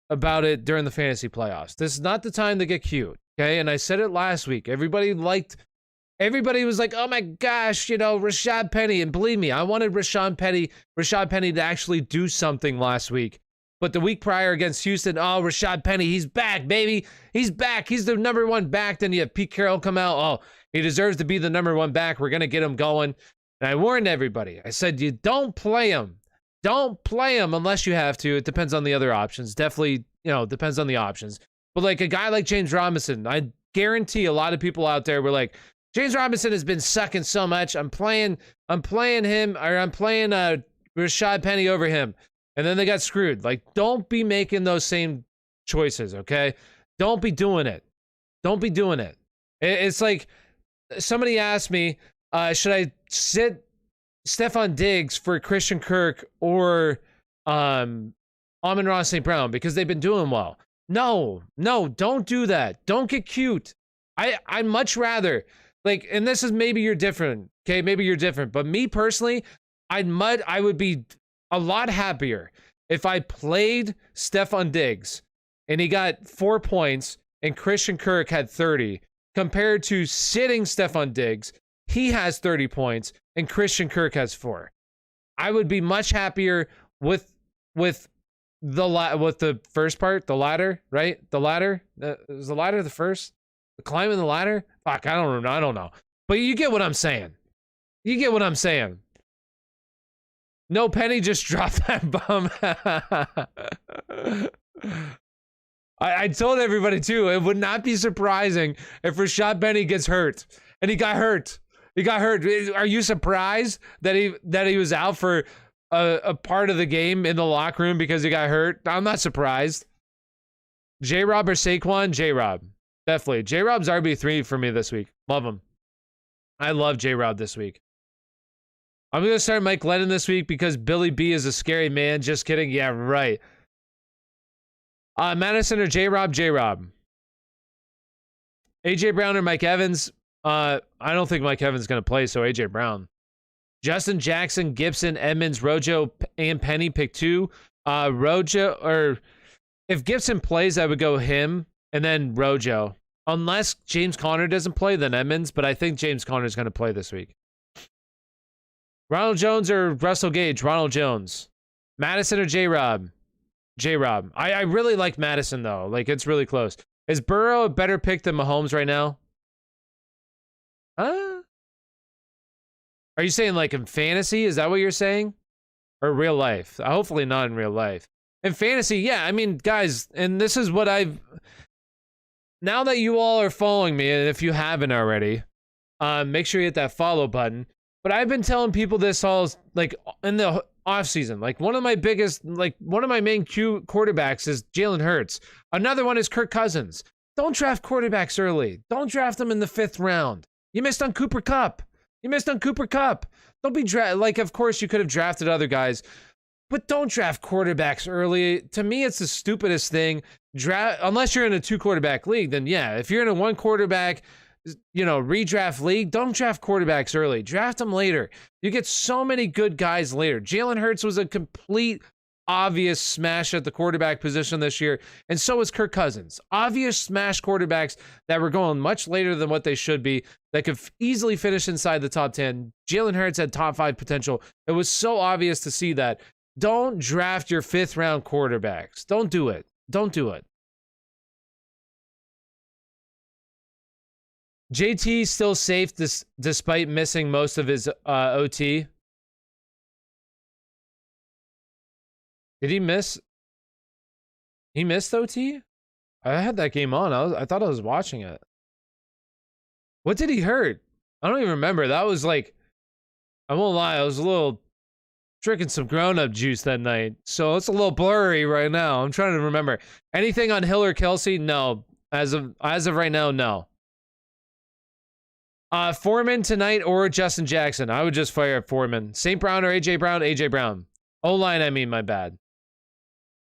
about it during the fantasy playoffs. This is not the time to get cute, okay? And I said it last week. Everybody was like, oh my gosh, Rashaad Penny. And believe me, I wanted Rashaad Penny to actually do something last week. But the week prior against Houston, oh, Rashaad Penny, he's back, baby. He's back. He's the number 1 back. Then you have Pete Carroll come out. Oh, he deserves to be the number 1 back. We're going to get him going. And I warned everybody. I said, you don't play him. Don't play him unless you have to. It depends on the other options. Definitely, depends on the options. But like a guy like James Robinson, I guarantee a lot of people out there were like, James Robinson has been sucking so much. I'm playing Rashaad Penny over him. And then they got screwed. Like, don't be making those same choices, okay? Don't be doing it. Don't be doing it. It's like somebody asked me, should I sit Stephon Diggs for Christian Kirk or Amon-Ra St. Brown because they've been doing well? No, don't do that. Don't get cute. I'd much rather, like, and this is maybe you're different, okay? Maybe you're different, but me personally, I would be a lot happier if I played Stephon Diggs and he got 4 points and Christian Kirk had 30 compared to sitting Stephon Diggs. He has 30 points and Christian Kirk has 4. I would be much happier with the first part, the ladder, right? The ladder, is the ladder the first? The climbing the ladder? Fuck, I don't know. But you get what I'm saying. No, Penny just dropped that bomb. I told everybody too, it would not be surprising if Rashaad Penny gets hurt. And he got hurt. Are you surprised that he was out for a part of the game in the locker room because he got hurt? I'm not surprised. J-Rob or Saquon? J-Rob. Definitely. J-Rob's RB3 for me this week. Love him. I love J-Rob this week. I'm going to start Mike Glennon this week because Billy B is a scary man. Just kidding. Yeah, right. Madison or J-Rob? J-Rob. AJ Brown or Mike Evans? I don't think Mike Evans is going to play, so AJ Brown. Justin Jackson, Gibson, Edmonds, Rojo, and Penny. Pick 2. Rojo, or if Gibson plays, I would go him and then Rojo. Unless James Conner doesn't play, then Edmonds, but I think James Conner is going to play this week. Ronald Jones or Russell Gage? Ronald Jones. Madison or J-Rob? J-Rob. I really like Madison, though. Like, it's really close. Is Burrow a better pick than Mahomes right now? Are you saying, like, in fantasy? Is that what you're saying? Or real life? Hopefully not in real life. In fantasy, yeah. I mean, guys, and this is what I've... Now that you all are following me, and if you haven't already, make sure you hit that follow button. But I've been telling people this all, like, in the offseason. Like, one of my main quarterbacks is Jalen Hurts. Another one is Kirk Cousins. Don't draft quarterbacks early. Don't draft them in the 5th round. You missed on Cooper Kupp. Don't be like, of course, you could have drafted other guys, but don't draft quarterbacks early. To me, it's the stupidest thing. Unless you're in a 2-quarterback league, then yeah. If you're in a 1-quarterback, redraft league, don't draft quarterbacks early. Draft them later. You get so many good guys later. Jalen Hurts was a complete obvious smash at the quarterback position this year, and so is Kirk Cousins. Obvious smash quarterbacks that were going much later than what they should be, that could easily finish inside the top 10. Jalen Hurts had top 5 potential. It was so obvious to see that. Don't draft your 5th round quarterbacks. Don't do it. JT still safe despite missing most of his OT. Did he miss? He missed OT? I had that game on. I thought I was watching it. What did he hurt? I don't even remember. That was like, I won't lie, I was a little drinking some grown-up juice that night. So it's a little blurry right now. I'm trying to remember. Anything on Hill or Kelsey? No. As of right now, no. Foreman tonight or Justin Jackson? I would just fire at Foreman. St. Brown or AJ Brown? AJ Brown. O-line, I mean, my bad.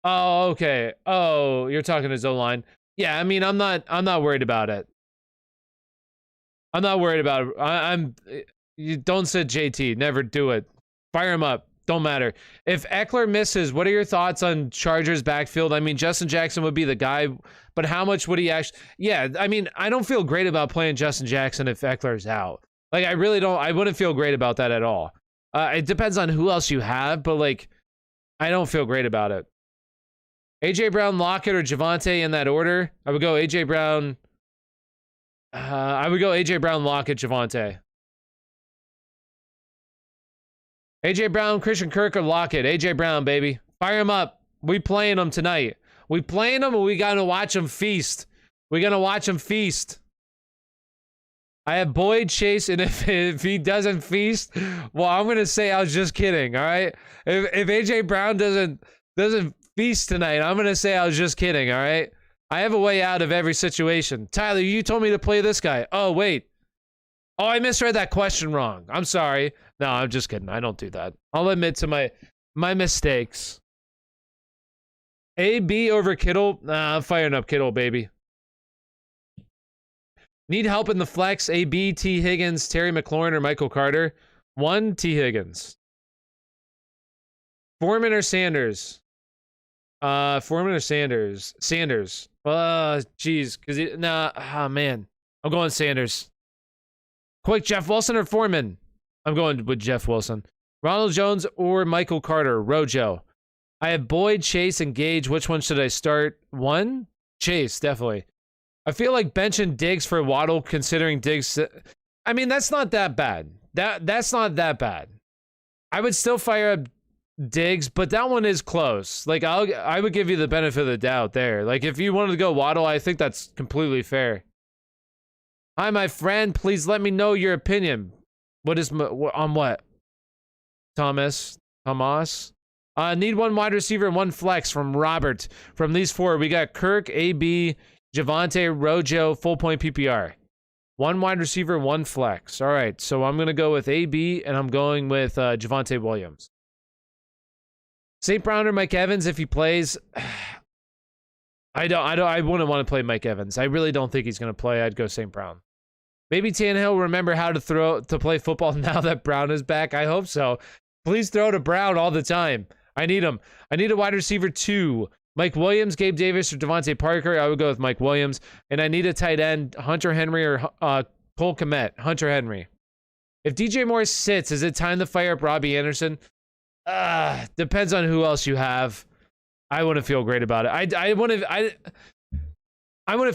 Oh, okay. Oh, you're talking his O-line. Yeah, I mean, I'm not worried about it. You don't sit JT. Never do it. Fire him up. Don't matter. If Ekeler misses, what are your thoughts on Chargers backfield? I mean, Justin Jackson would be the guy, but how much would he actually... Yeah, I mean, I don't feel great about playing Justin Jackson if Eckler's out. Like, I really don't... I wouldn't feel great about that at all. It depends on who else you have, but, like, I don't feel great about it. AJ Brown, Lockett, or Javonte in that order? I would go AJ Brown... Lockett, Javonte. AJ Brown, Christian Kirk, or Lockett? AJ Brown, baby. Fire him up. We playing him tonight. We playing him, or we gotta watch him feast? We're gonna watch him feast. I have Boyd, Chase, and if he doesn't feast, well, I'm gonna say I was just kidding. All right. If AJ Brown doesn't feast tonight, I'm gonna say I was just kidding. All right. I have a way out of every situation. Tyler, you told me to play this guy. Oh, wait. Oh, I misread that question wrong. I'm sorry. No, I'm just kidding. I don't do that. I'll admit to my mistakes. AB over Kittle? Nah, I'm firing up Kittle, baby. Need help in the flex? AB, T. Higgins, Terry McLaurin, or Michael Carter? 1, T. Higgins. Foreman or Sanders? Foreman or Sanders? Sanders. Jeez. Oh, man. I'm going Sanders. Quick, Jeff Wilson or Foreman? I'm going with Jeff Wilson. Ronald Jones or Michael Carter? Rojo. I have Boyd, Chase, and Gage. Which one should I start? 1? Chase, definitely. I feel like benching Diggs for Waddle, considering Diggs. I mean, that's not that bad. That's not that bad. I would still fire up Diggs, but that one is close. Like, I would give you the benefit of the doubt there. Like, if you wanted to go Waddle, I think that's completely fair. Hi, my friend. Please let me know your opinion. On what? Thomas? Need 1 wide receiver and 1 flex from Robert. From these 4, we got Kirk, AB, Javonte, Rojo, full point PPR. 1 wide receiver, 1 flex. All right, so I'm going to go with AB, and I'm going with Javonte Williams. St. Brown or Mike Evans if he plays. I wouldn't want to play Mike Evans. I really don't think he's going to play. I'd go St. Brown. Maybe Tannehill remember how to play football now that Brown is back. I hope so. Please throw to Brown all the time. I need him. I need a wide receiver 2. Mike Williams, Gabe Davis, or Devontae Parker. I would go with Mike Williams. And I need a tight end, Hunter Henry or Cole Kmet. Hunter Henry. If DJ Moore sits, is it time to fire up Robbie Anderson? Depends on who else you have. I wouldn't feel great about it. I wouldn't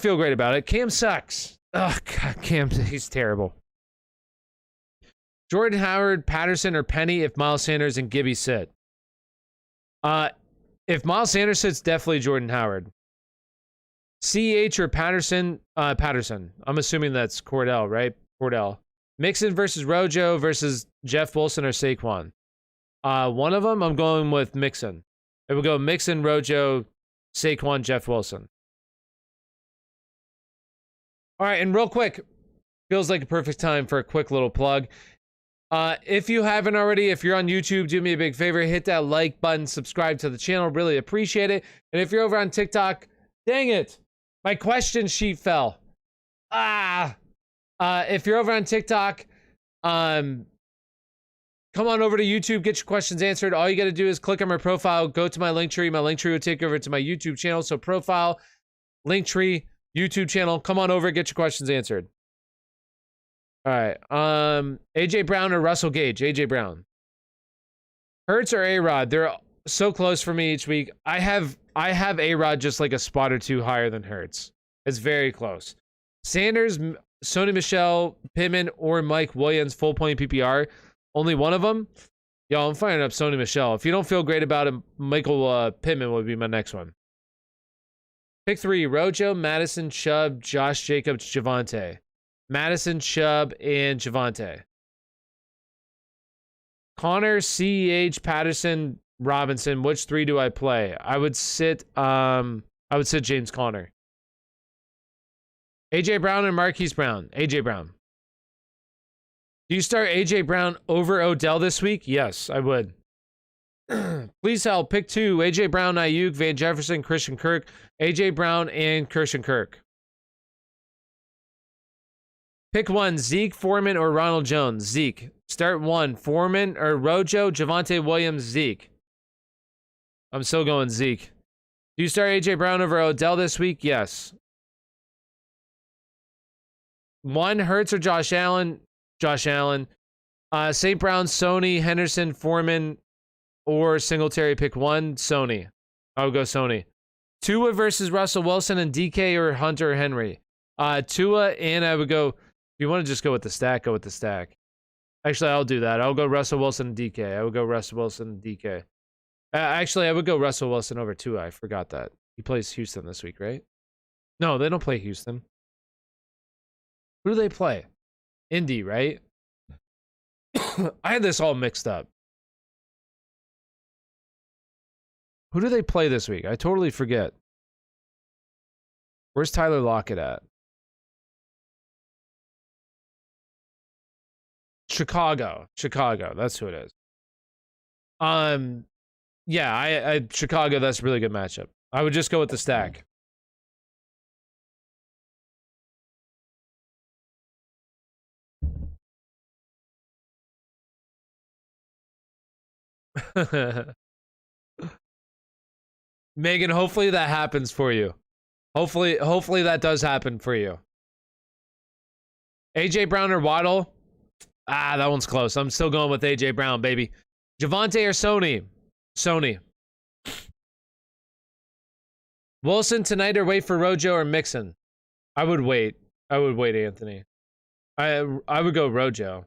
feel great about it. Cam sucks. Oh, God, Cam, he's terrible. Jordan Howard, Patterson, or Penny if Miles Sanders and Gibby sit. If Miles Sanders sits, definitely Jordan Howard. CH or Patterson? Patterson. I'm assuming that's Cordell, right? Cordell. Mixon versus Rojo versus Jeff Wilson or Saquon. One of them, I'm going with Mixon. It would go Mixon, Rojo, Saquon, Jeff Wilson. All right, and real quick, feels like a perfect time for a quick little plug. If you haven't already, if you're on YouTube, do me a big favor, hit that like button, subscribe to the channel, really appreciate it. And if you're over on TikTok, dang it, my question sheet fell. If you're over on TikTok, come on over to YouTube, get your questions answered. All you got to do is click on my profile, go to my link tree. My link tree will take you over to my YouTube channel. So profile, link tree, YouTube channel. Come on over, get your questions answered. All right. AJ Brown or Russell Gage? AJ Brown. Hurts or A-Rod? They're so close for me each week. I have A-Rod just like a spot or 2 higher than Hurts. It's very close. Sanders, Sony Michel, Pittman, or Mike Williams, full point PPR. Only one of them? Yo, I'm firing up Sony Michel. If you don't feel great about him, Michael Pittman would be my next one. Pick 3, Rojo, Madison, Chubb, Josh Jacobs, Javonte. Madison, Chubb, and Javonte. Connor, CEH, Patterson, Robinson. Which 3 do I play? I would sit James Conner. AJ Brown and Marquise Brown. AJ Brown. Do you start AJ Brown over Odell this week? Yes, I would. Please help. Pick 2. AJ Brown, Aiyuk, Van Jefferson, Christian Kirk. AJ Brown and Christian Kirk. Pick 1. Zeke, Foreman, or Ronald Jones. Zeke. Start 1. Foreman or Rojo, Javonte Williams, Zeke. I'm still going Zeke. Do you start AJ Brown over Odell this week? Yes. 1. Hurts or Josh Allen? Josh Allen. St. Brown, Sony, Henderson, Foreman, or Singletary. Pick 1. Sony. I'll go Sony. Tua versus Russell Wilson and DK or Hunter or Henry. Tua, and I would go... If you want to just go with the stack, go with the stack. Actually, I'll do that. I'll go Russell Wilson and DK. I would go Russell Wilson and DK. Actually, I would go Russell Wilson over Tua. I forgot that. He plays Houston this week, right? No, they don't play Houston. Who do they play? Indy, right? I had this all mixed up. Who do they play this week? I totally forget. Where's Tyler Lockett at? Chicago. That's who it is. Yeah, I Chicago, that's a really good matchup. I would just go with the stack. Megan, hopefully that happens for you. Hopefully that does happen for you. AJ Brown or Waddle? Ah, that one's close. I'm still going with AJ Brown, baby. Javonte or Sony? Sony. Wilson tonight or wait for Rojo or Mixon? I would wait. Anthony. I would go Rojo.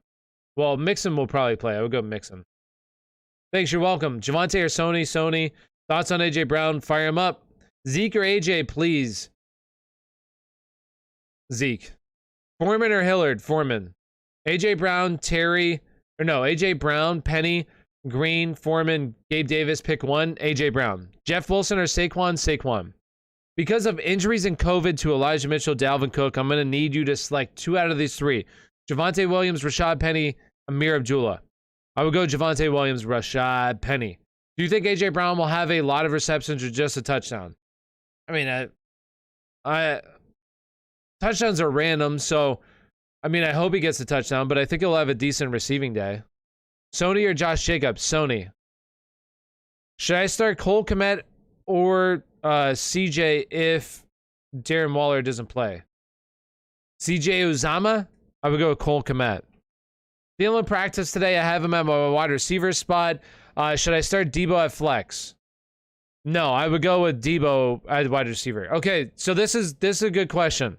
Well, Mixon will probably play. I would go Mixon. Thanks, you're welcome. Javonte or Sony? Sony. Thoughts on AJ Brown? Fire him up. Zeke or AJ, please. Zeke. Foreman or Hillard? Foreman. AJ Brown, AJ Brown, Penny, Green, Foreman, Gabe Davis, pick one. AJ Brown. Jeff Wilson or Saquon? Saquon. Because of injuries and COVID to Elijah Mitchell, Dalvin Cook, I'm going to need you to select 2 out of these 3. Javonte Williams, Rashaad Penny, Amir Abdullah. I would go Javonte Williams, Rashaad Penny. Do you think AJ Brown will have a lot of receptions or just a touchdown? I mean, touchdowns are random, so I mean, I hope he gets a touchdown, but I think he'll have a decent receiving day. Sony or Josh Jacobs? Sony. Should I start Cole Kmet or CJ if Darren Waller doesn't play? CJ Uzama? I would go with Cole Kmet. Feeling practice today. I have him at my wide receiver spot. Should I start Debo at flex? No, I would go with Debo at wide receiver. Okay, so this is a good question.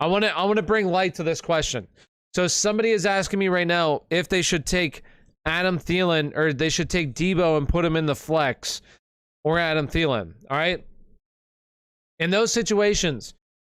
I want to bring light to this question. So somebody is asking me right now if they should take Adam Thielen or they should take Debo and put him in the flex or Adam Thielen. All right. In those situations,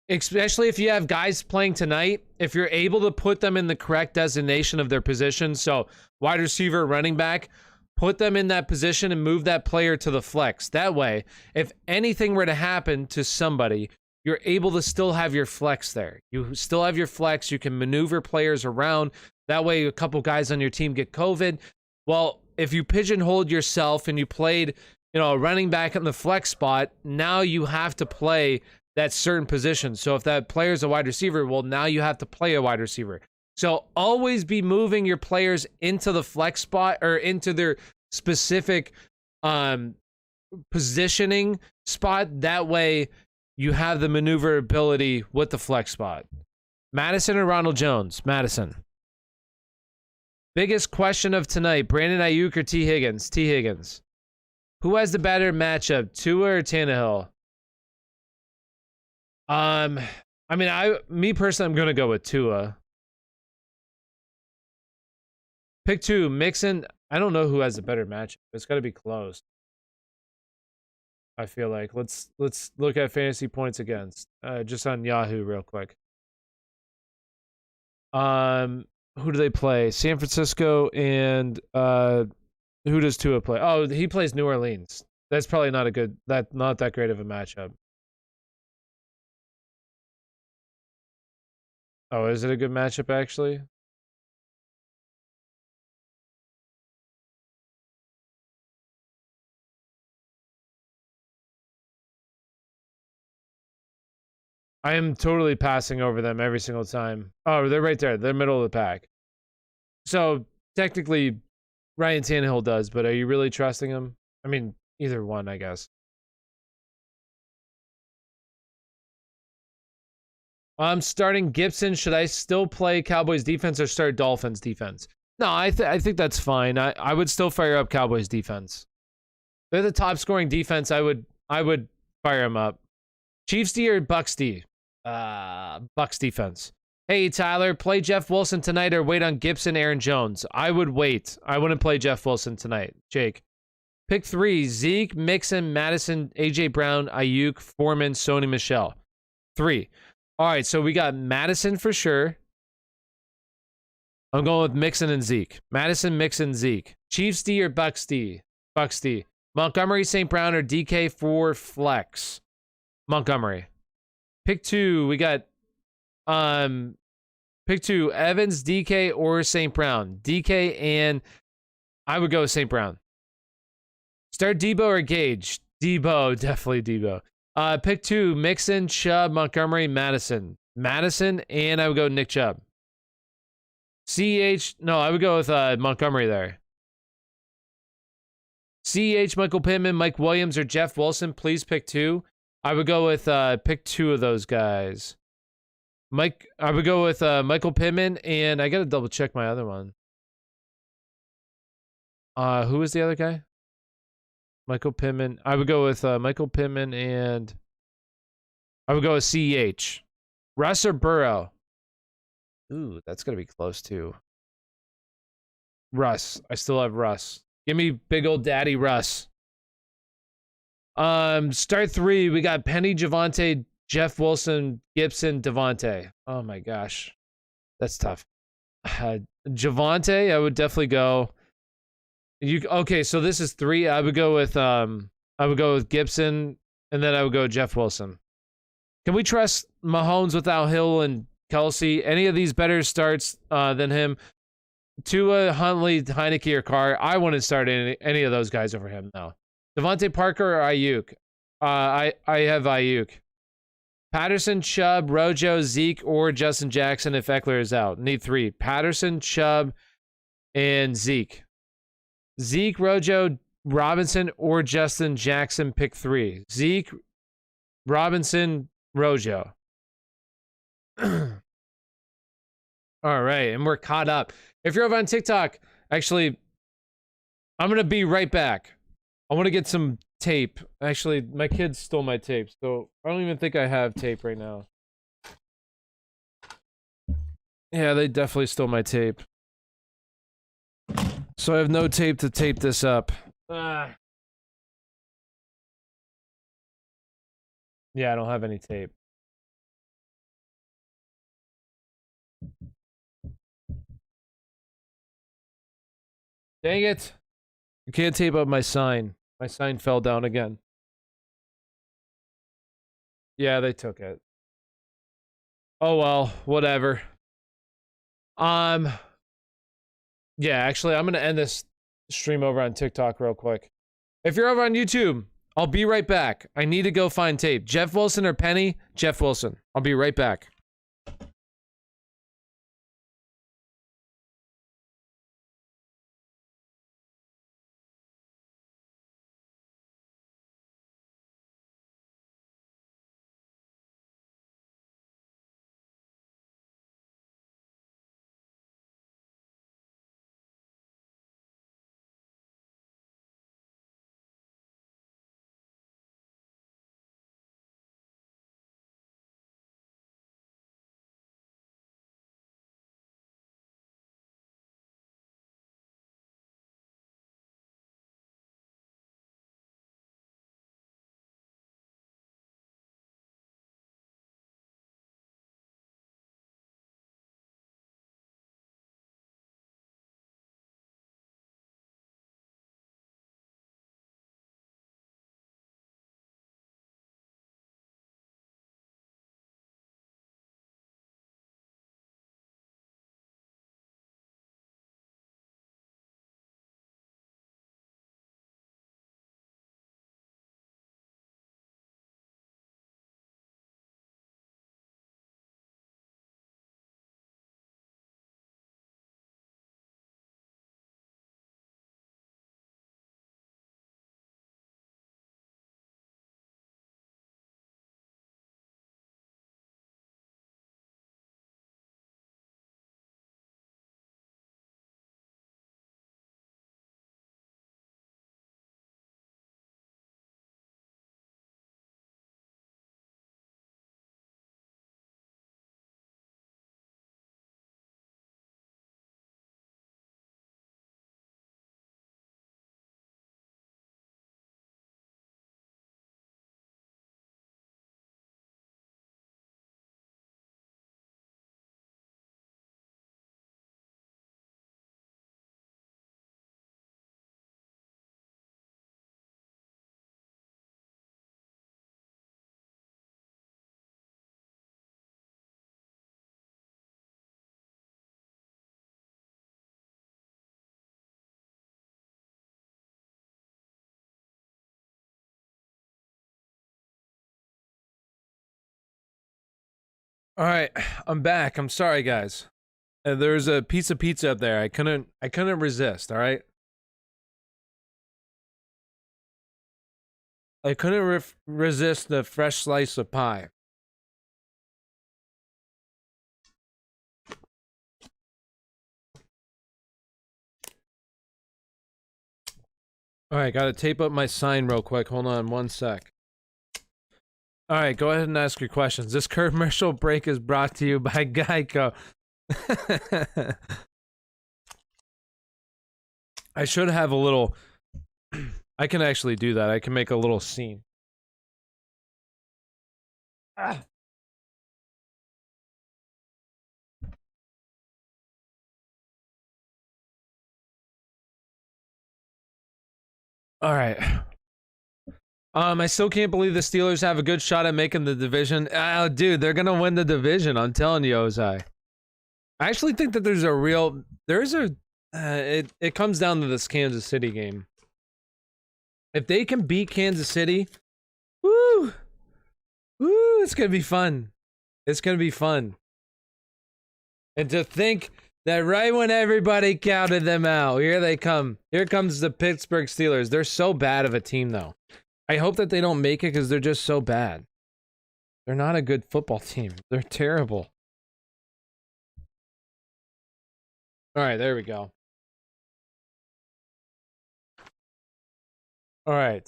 especially if you have guys playing tonight, if you're able to put them in the correct designation of their position, so wide receiver, running back, put them in that position and move that player to the flex. That way, if anything were to happen to somebody, you're able to still have your flex there. You still have your flex. You can maneuver players around. That way, a couple guys on your team get COVID. Well, if you pigeonholed yourself and you played, a running back in the flex spot, now you have to play that certain position. So if that player is a wide receiver, well, now you have to play a wide receiver. So always be moving your players into the flex spot or into their specific positioning spot. That way, you have the maneuverability with the flex spot. Madison or Ronald Jones? Madison. Biggest question of tonight, Brandon Aiyuk or T. Higgins? T. Higgins. Who has the better matchup, Tua or Tannehill? Me personally, I'm going to go with Tua. Pick 2, Mixon. I don't know who has the better matchup. It's got to be close. I feel like let's look at fantasy points against just on Yahoo real quick. Who do they play? San Francisco and who does Tua play? Oh, he plays New Orleans. That's probably not that great of a matchup. Oh, is it a good matchup actually? I am totally passing over them every single time. Oh, they're right there. They're middle of the pack. So technically, Ryan Tannehill does, but are you really trusting him? I mean, either one, I guess. I'm starting Gibson. Should I still play Cowboys defense or start Dolphins defense? No, I think that's fine. I would still fire up Cowboys defense. They're the top scoring defense. I would fire them up. Chiefs D or Bucks D? Bucks defense. Hey, Tyler, play Jeff Wilson tonight or wait on Gibson, Aaron Jones? I would wait. I wouldn't play Jeff Wilson tonight. Jake. Pick 3, Zeke, Mixon, Madison, AJ Brown, Aiyuk, Foreman, Sony Michel. 3. All right, so we got Madison for sure. I'm going with Mixon and Zeke. Madison, Mixon, Zeke. Chiefs D or Bucks D? Bucks D. Montgomery, St. Brown, or DK for flex? Montgomery. Pick 2, we got pick 2, Evans, DK, or St. Brown. DK, and I would go with St. Brown. Start Debo or Gage? Debo, definitely Debo. Pick 2, Mixon, Chubb, Montgomery, Madison. Madison, and I would go Nick Chubb. No, I would go with Montgomery there. Michael Pittman, Mike Williams, or Jeff Wilson. Please pick 2. I would go with pick 2 of those guys. I would go with Michael Pittman, and I gotta double check my other one. Who was the other guy? Michael Pittman. I would go with Michael Pittman, and I would go with CEH. Russ or Burrow? Ooh, that's gonna be close too. Russ. I still have Russ. Give me big old daddy Russ. Start 3. We got Penny, Javonte, Jeff Wilson, Gibson, Devontae. Oh my gosh, that's tough. Javonte, I would definitely go. Okay? So this is 3. I would go with Gibson, and then I would go with Jeff Wilson. Can we trust Mahomes without Hill and Kelsey? Any of these better starts than him? Tua, Huntley, Heineke, or Carr? I wouldn't start any of those guys over him. No. Devontae Parker or Aiyuk? I have Aiyuk. Patterson, Chubb, Rojo, Zeke, or Justin Jackson if Ekeler is out. Need 3. Patterson, Chubb, and Zeke. Zeke, Rojo, Robinson, or Justin Jackson. Pick 3. Zeke, Robinson, Rojo. All right, and we're caught up. If you're over on TikTok, actually, I'm going to be right back. I want to get some tape. Actually, my kids stole my tape, so I don't even think I have tape right now. Yeah, they definitely stole my tape. So I have no tape to tape this up. Yeah, I don't have any tape. Dang it. I can't tape up my sign. My sign fell down again. Yeah, they took it. Oh well, whatever. Yeah, actually, I'm gonna end this stream over on TikTok real quick. If you're over on YouTube, I'll be right back. I need to go find tape. Jeff Wilson or Penny? Jeff Wilson. I'll be right back. All right, I'm back. I'm sorry, guys. There's a piece of pizza up there. I couldn't resist. All right, I couldn't resist the fresh slice of pie. All right, gotta tape up my sign real quick. Hold on 1 sec. All right, go ahead and ask your questions. This commercial break is brought to you by Geico. I should have a little. I can actually do that. I can make a little scene. Ah. All right. I still can't believe the Steelers have a good shot at making the division. Oh, dude, they're gonna win the division. I'm telling you, Ozai. I actually think that it comes down to this Kansas City game. If they can beat Kansas City, woo, it's gonna be fun. It's gonna be fun. And to think that right when everybody counted them out, here they come. Here comes the Pittsburgh Steelers. They're so bad of a team, though. I hope that they don't make it because they're just so bad. They're not a good football team. They're terrible. All right, there we go. All right.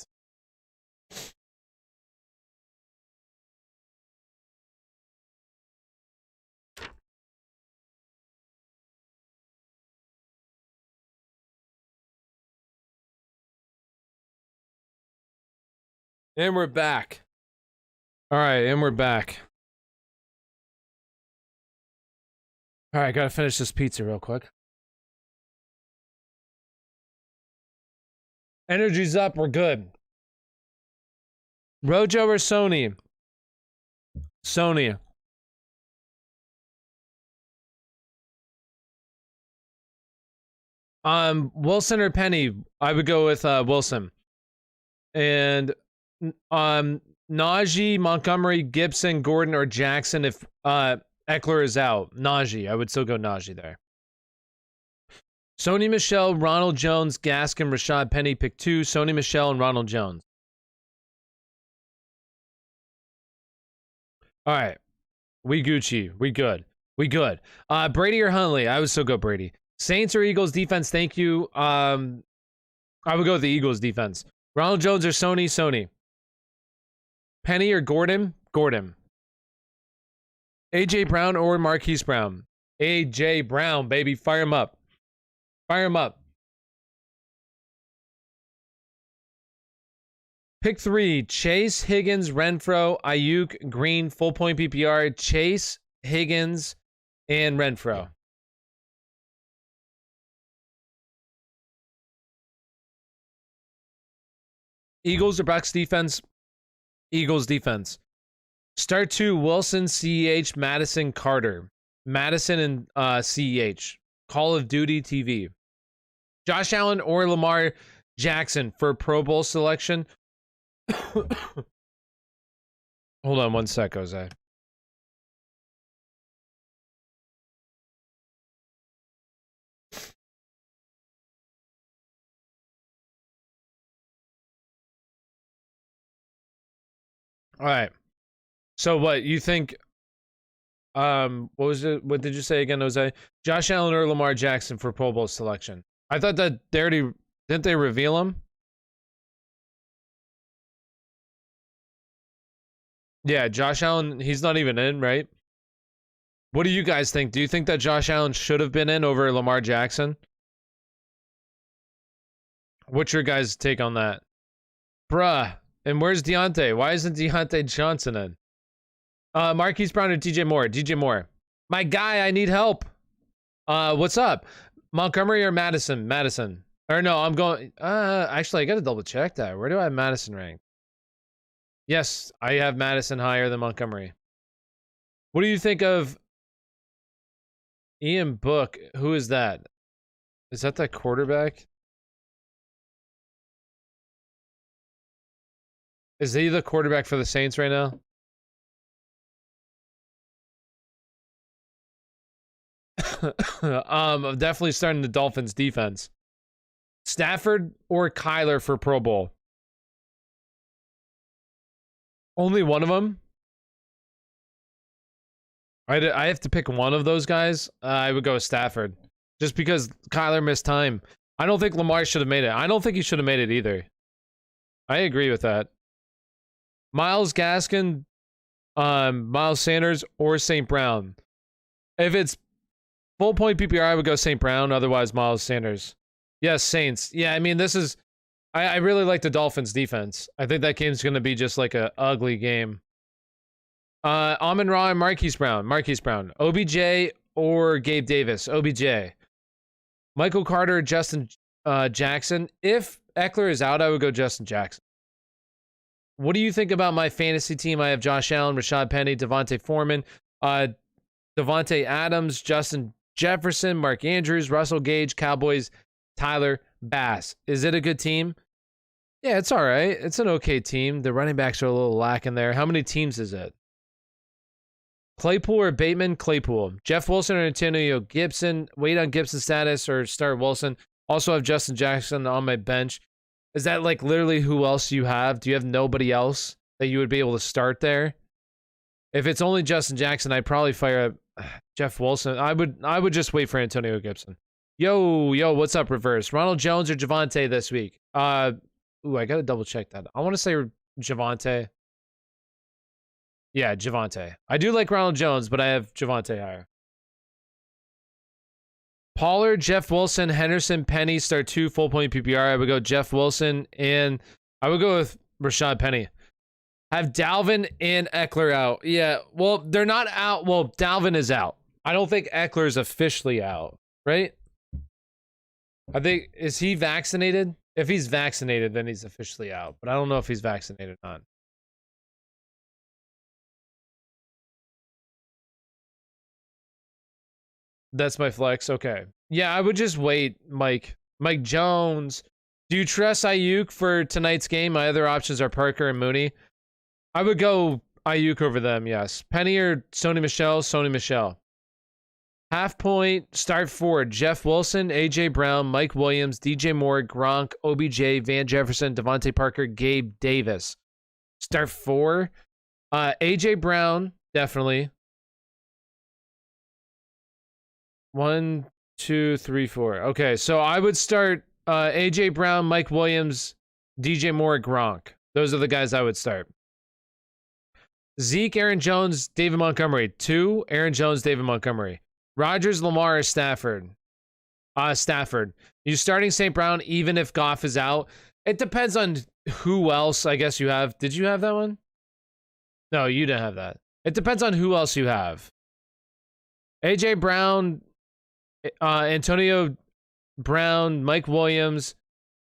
And we're back. All right, and we're back. All right, gotta finish this pizza real quick. Energy's up, we're good. Rojo or Sony? Sony. Wilson or Penny? I would go with Wilson. And Najee, Montgomery, Gibson, Gordon, or Jackson if Ekeler is out. Najee. I would still go Najee there. Sony Michel, Ronald Jones, Gaskin, Rashaad Penny, pick 2. Sony Michel and Ronald Jones. All right. We Gucci. We good. We good. Brady or Huntley? I would still go Brady. Saints or Eagles defense? Thank you. I would go with the Eagles defense. Ronald Jones or Sony? Sony. Penny or Gordon? Gordon. AJ Brown or Marquise Brown? AJ Brown, baby. Fire him up. Fire him up. Pick 3. Chase, Higgins, Renfro, Aiyuk, Green, full point PPR. Chase, Higgins, and Renfro. Eagles or Bucks defense? Eagles defense. Start 2. Wilson, CEH, Madison, Carter. Madison and CEH. Call of Duty TV. Josh Allen or Lamar Jackson for Pro Bowl selection? Hold on 1 sec, Jose. All right. So what you think? What was it? What did you say again, Jose? Josh Allen or Lamar Jackson for Pro Bowl selection? I thought that they already didn't they reveal him? Yeah, Josh Allen. He's not even in, right? What do you guys think? Do you think that Josh Allen should have been in over Lamar Jackson? What's your guys' take on that? Bruh. And where's Deontay? Why isn't Deontay Johnson in? Marquise Brown or DJ Moore? DJ Moore. My guy, I need help. What's up? Montgomery or Madison? Madison. Or no, I'm going. Actually, I gotta double check that. Where do I have Madison ranked? Yes, I have Madison higher than Montgomery. What do you think of Ian Book? Who is that? Is that quarterback? Is he the quarterback for the Saints right now? I'm definitely starting the Dolphins defense. Stafford or Kyler for Pro Bowl? Only one of them? I have to pick one of those guys. I would go with Stafford. Just because Kyler missed time. I don't think Lamar should have made it. I don't think he should have made it either. I agree with that. Myles Gaskin, Miles Sanders, or St. Brown. If it's full point PPR, I would go St. Brown. Otherwise, Miles Sanders. Yes, Saints. Yeah, I mean, this is... I really like the Dolphins defense. I think that game's going to be just like a ugly game. Amon-Ra and Marquise Brown. Marquise Brown. OBJ or Gabe Davis. OBJ. Michael Carter, Justin Jackson. If Ekeler is out, I would go Justin Jackson. What do you think about my fantasy team? I have Josh Allen, Rashaad Penny, Devontae Foreman, Devontae Adams, Justin Jefferson, Mark Andrews, Russell Gage, Cowboys, Tyler Bass. Is it a good team? Yeah, it's all right. It's an okay team. The running backs are a little lacking there. How many teams is it? Claypool or Bateman? Claypool. Jeff Wilson or Antonio Gibson? Wait on Gibson's status or start Wilson. Also have Justin Jackson on my bench. Is that like literally who else you have? Do you have nobody else that you would be able to start there? If it's only Justin Jackson, I'd probably fire up Jeff Wilson. I would just wait for Antonio Gibson. Yo, what's up, Reverse? Ronald Jones or Javonte this week? Ooh, I gotta double check that. I want to say Javonte. Yeah, Javonte. I do like Ronald Jones, but I have Javonte higher. Pollard, Jeff Wilson, Henderson, Penny, start 2 full point PPR. I would go Jeff Wilson, and I would go with Rashaad Penny. Have Dalvin and Ekeler out. Yeah, well, they're not out. Well, Dalvin is out. I don't think Ekeler is officially out, right? I think, is he vaccinated? If he's vaccinated, then he's officially out. But I don't know if he's vaccinated or not. That's my flex. Okay. Yeah, I would just wait, Mike. Mike Jones. Do you trust Aiyuk for tonight's game? My other options are Parker and Mooney. I would go Aiyuk over them, yes. Penny or Sony Michel? Sony Michel. Half point, start 4. Jeff Wilson, AJ Brown, Mike Williams, DJ Moore, Gronk, OBJ, Van Jefferson, Devontae Parker, Gabe Davis. Start 4. AJ Brown, definitely. 1, 2, 3, 4. Okay, so I would start AJ Brown, Mike Williams, DJ Moore, Gronk. Those are the guys I would start. Zeke, Aaron Jones, David Montgomery. 2, Aaron Jones, David Montgomery. Rodgers, Lamar, or Stafford? Stafford. You starting St. Brown even if Goff is out? It depends on who else I guess you have. Did you have that one? No, you didn't have that. It depends on who else you have. AJ Brown, Antonio Brown, Mike Williams,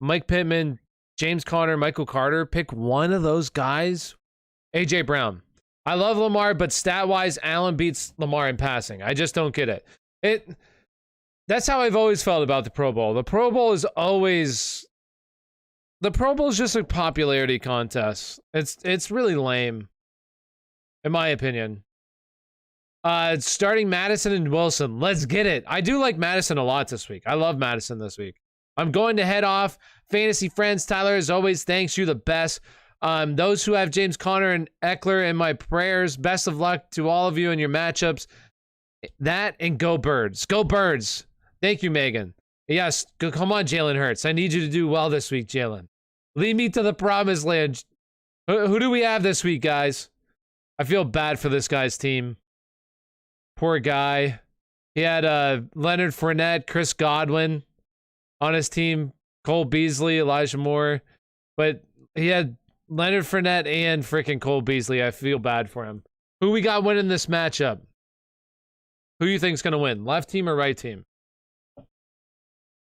Mike Pittman, James Conner, Michael Carter. Pick one of those guys. AJ Brown. I love Lamar, but stat-wise, Allen beats Lamar in passing. I just don't get it. That's how I've always felt about the Pro Bowl. The Pro Bowl is just a popularity contest. It's really lame, in my opinion. Starting Madison and Wilson. Let's get it. I do like Madison a lot this week. I love Madison this week. I'm going to head off. Fantasy friends, Tyler, as always, thanks. You the best. Those who have James Conner and Ekeler in my prayers, best of luck to all of you in your matchups. That and go Birds. Go Birds. Thank you, Megan. Yes, come on, Jalen Hurts. I need you to do well this week, Jalen. Lead me to the promised land. Who do we have this week, guys? I feel bad for this guy's team. Poor guy. He had Leonard Fournette, Chris Godwin on his team, Cole Beasley, Elijah Moore. But he had Leonard Fournette and freaking Cole Beasley. I feel bad for him. Who we got winning this matchup? Who you think's going to win? Left team or right team?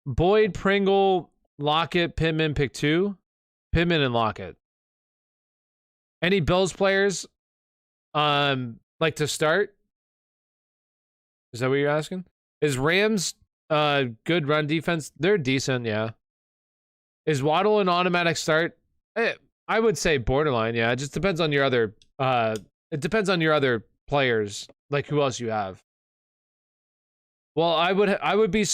Boyd, Pringle, Lockett, Pittman, pick 2. Pittman and Lockett. Any Bills players like to start? Is that what you're asking? Is Rams good run defense? They're decent, yeah. Is Waddle an automatic start? I would say borderline, yeah. It just depends on your other it depends on your other players, like who else you have. Well, I would be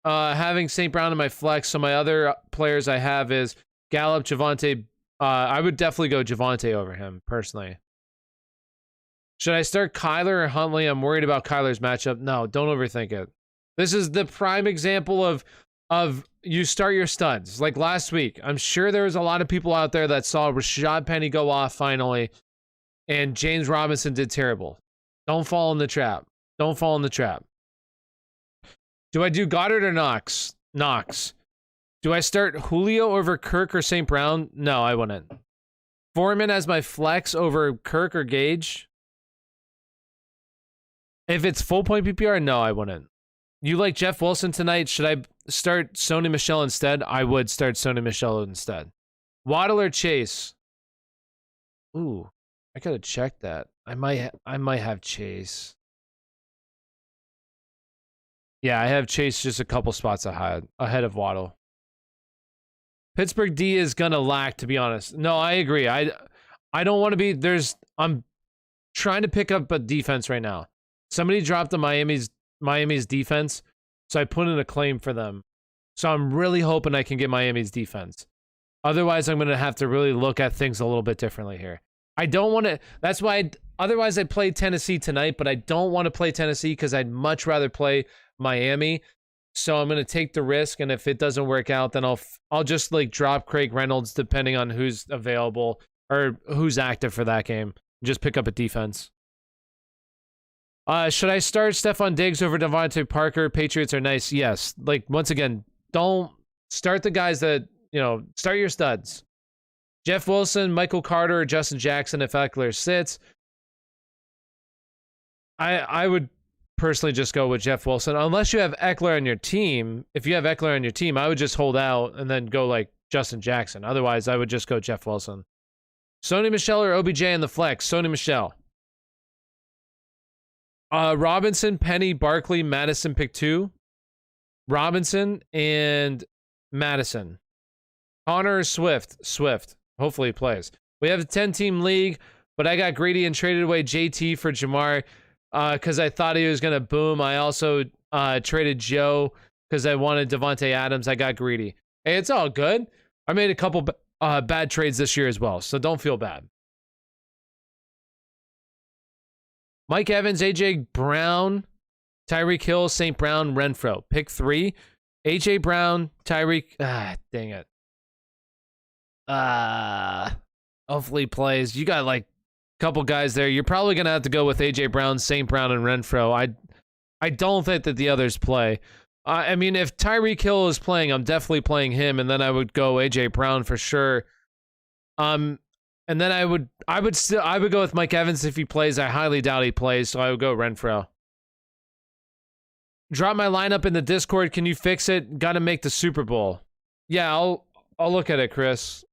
having St. Brown in my flex. So my other players I have is Gallup, Javonte. I would definitely go Javonte over him personally. Should I start Kyler or Huntley? I'm worried about Kyler's matchup. No, don't overthink it. This is the prime example of you start your studs. Like last week, I'm sure there was a lot of people out there that saw Rashaad Penny go off finally, and James Robinson did terrible. Don't fall in the trap. Don't fall in the trap. Do I do Goddard or Knox? Knox. Do I start Julio over Kirk or St. Brown? No, I wouldn't. Foreman as my flex over Kirk or Gage? If it's full point PPR, no, I wouldn't. You like Jeff Wilson tonight? Should I start Sony Michel instead? I would start Sony Michel instead. Waddle or Chase? Ooh, I gotta check that. I might have Chase. Yeah, I have Chase just a couple spots ahead of Waddle. Pittsburgh D is gonna lack, to be honest. No, I agree. I don't want to be I'm trying to pick up a defense right now. Somebody dropped the Miami's defense, so I put in a claim for them. So I'm really hoping I can get Miami's defense. Otherwise, I'm gonna have to really look at things a little bit differently here. I don't want to. That's why. Otherwise, I'd play Tennessee tonight, but I don't want to play Tennessee because I'd much rather play Miami. So I'm gonna take the risk, and if it doesn't work out, then I'll just like drop Craig Reynolds depending on who's available or who's active for that game. Just pick up a defense. Should I start Stephon Diggs over Devontae Parker? Patriots are nice. Yes. Like once again, don't start the guys that start your studs. Jeff Wilson, Michael Carter, or Justin Jackson if Ekeler sits. I would personally just go with Jeff Wilson. Unless you have Ekeler on your team. If you have Ekeler on your team, I would just hold out and then go like Justin Jackson. Otherwise, I would just go Jeff Wilson. Sony Michel or OBJ in the flex? Sony Michel. Robinson, Penny, Barkley, Madison, pick 2. Robinson and Madison. Connor or Swift? Swift. Hopefully he plays. We have a 10-team league, but I got greedy and traded away JT for Jamar because I thought he was going to boom. I also traded Joe because I wanted Devontae Adams. I got greedy. Hey, it's all good. I made a couple bad trades this year as well, so don't feel bad. Mike Evans, AJ Brown, Tyreek Hill, St. Brown, Renfro. Pick 3. AJ Brown, Tyreek. Dang it. Hopefully he plays. You got like a couple guys there. You're probably gonna have to go with AJ Brown, St. Brown, and Renfro. I don't think that the others play. I mean, if Tyreek Hill is playing, I'm definitely playing him, and then I would go AJ Brown for sure. And then I would go with Mike Evans if he plays. I highly doubt he plays, so I would go Renfro. Drop my lineup in the Discord. Can you fix it? Got to make the Super Bowl. Yeah, I'll look at it, Chris.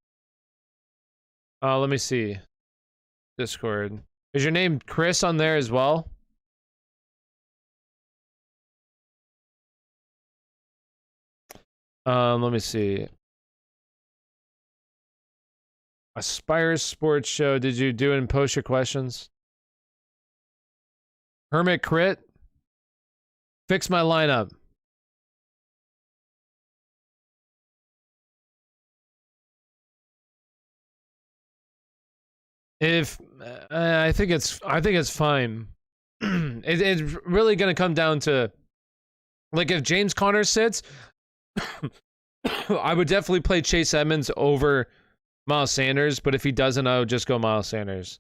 Let me see. Discord. Is your name Chris on there as well? Let me see. Aspire Sports Show. Did you do it and post your questions? Hermit Crit. Fix my lineup. If I think it's fine. It's really gonna come down to like if James Conner sits, I would definitely play Chase Edmonds over Miles Sanders, but if he doesn't, I would just go Miles Sanders.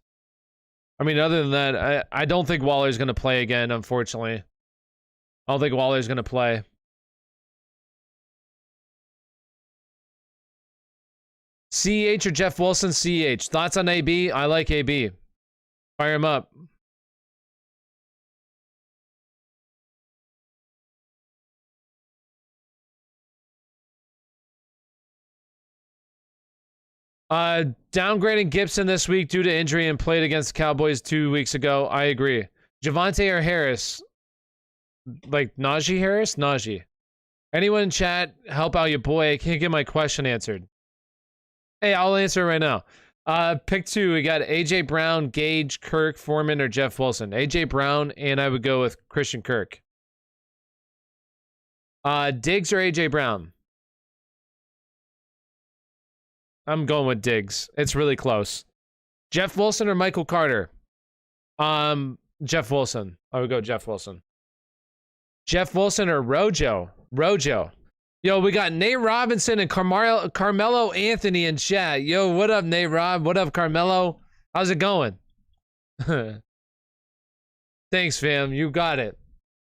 I mean, other than that, I don't think Waller's going to play again, unfortunately. I don't think Waller's going to play. CEH or Jeff Wilson? CEH. Thoughts on AB? I like AB. Fire him up. Downgrading Gibson this week due to injury and played against the Cowboys 2 weeks ago. I agree. Javonte or Harris? Like Najee Harris? Najee. Anyone in chat, help out your boy. I can't get my question answered. Hey, I'll answer it right now. Pick 2. We got AJ Brown, Gage, Kirk, Foreman, or Jeff Wilson. AJ Brown, and I would go with Christian Kirk. Diggs or AJ Brown? I'm going with Diggs. It's really close. Jeff Wilson or Michael Carter? Jeff Wilson. I would go Jeff Wilson. Jeff Wilson or Rojo? Rojo. Yo, we got Nate Robinson and Carmelo Anthony in chat. Yo, what up, Nate Rob? What up, Carmelo? How's it going? Thanks, fam. You got it.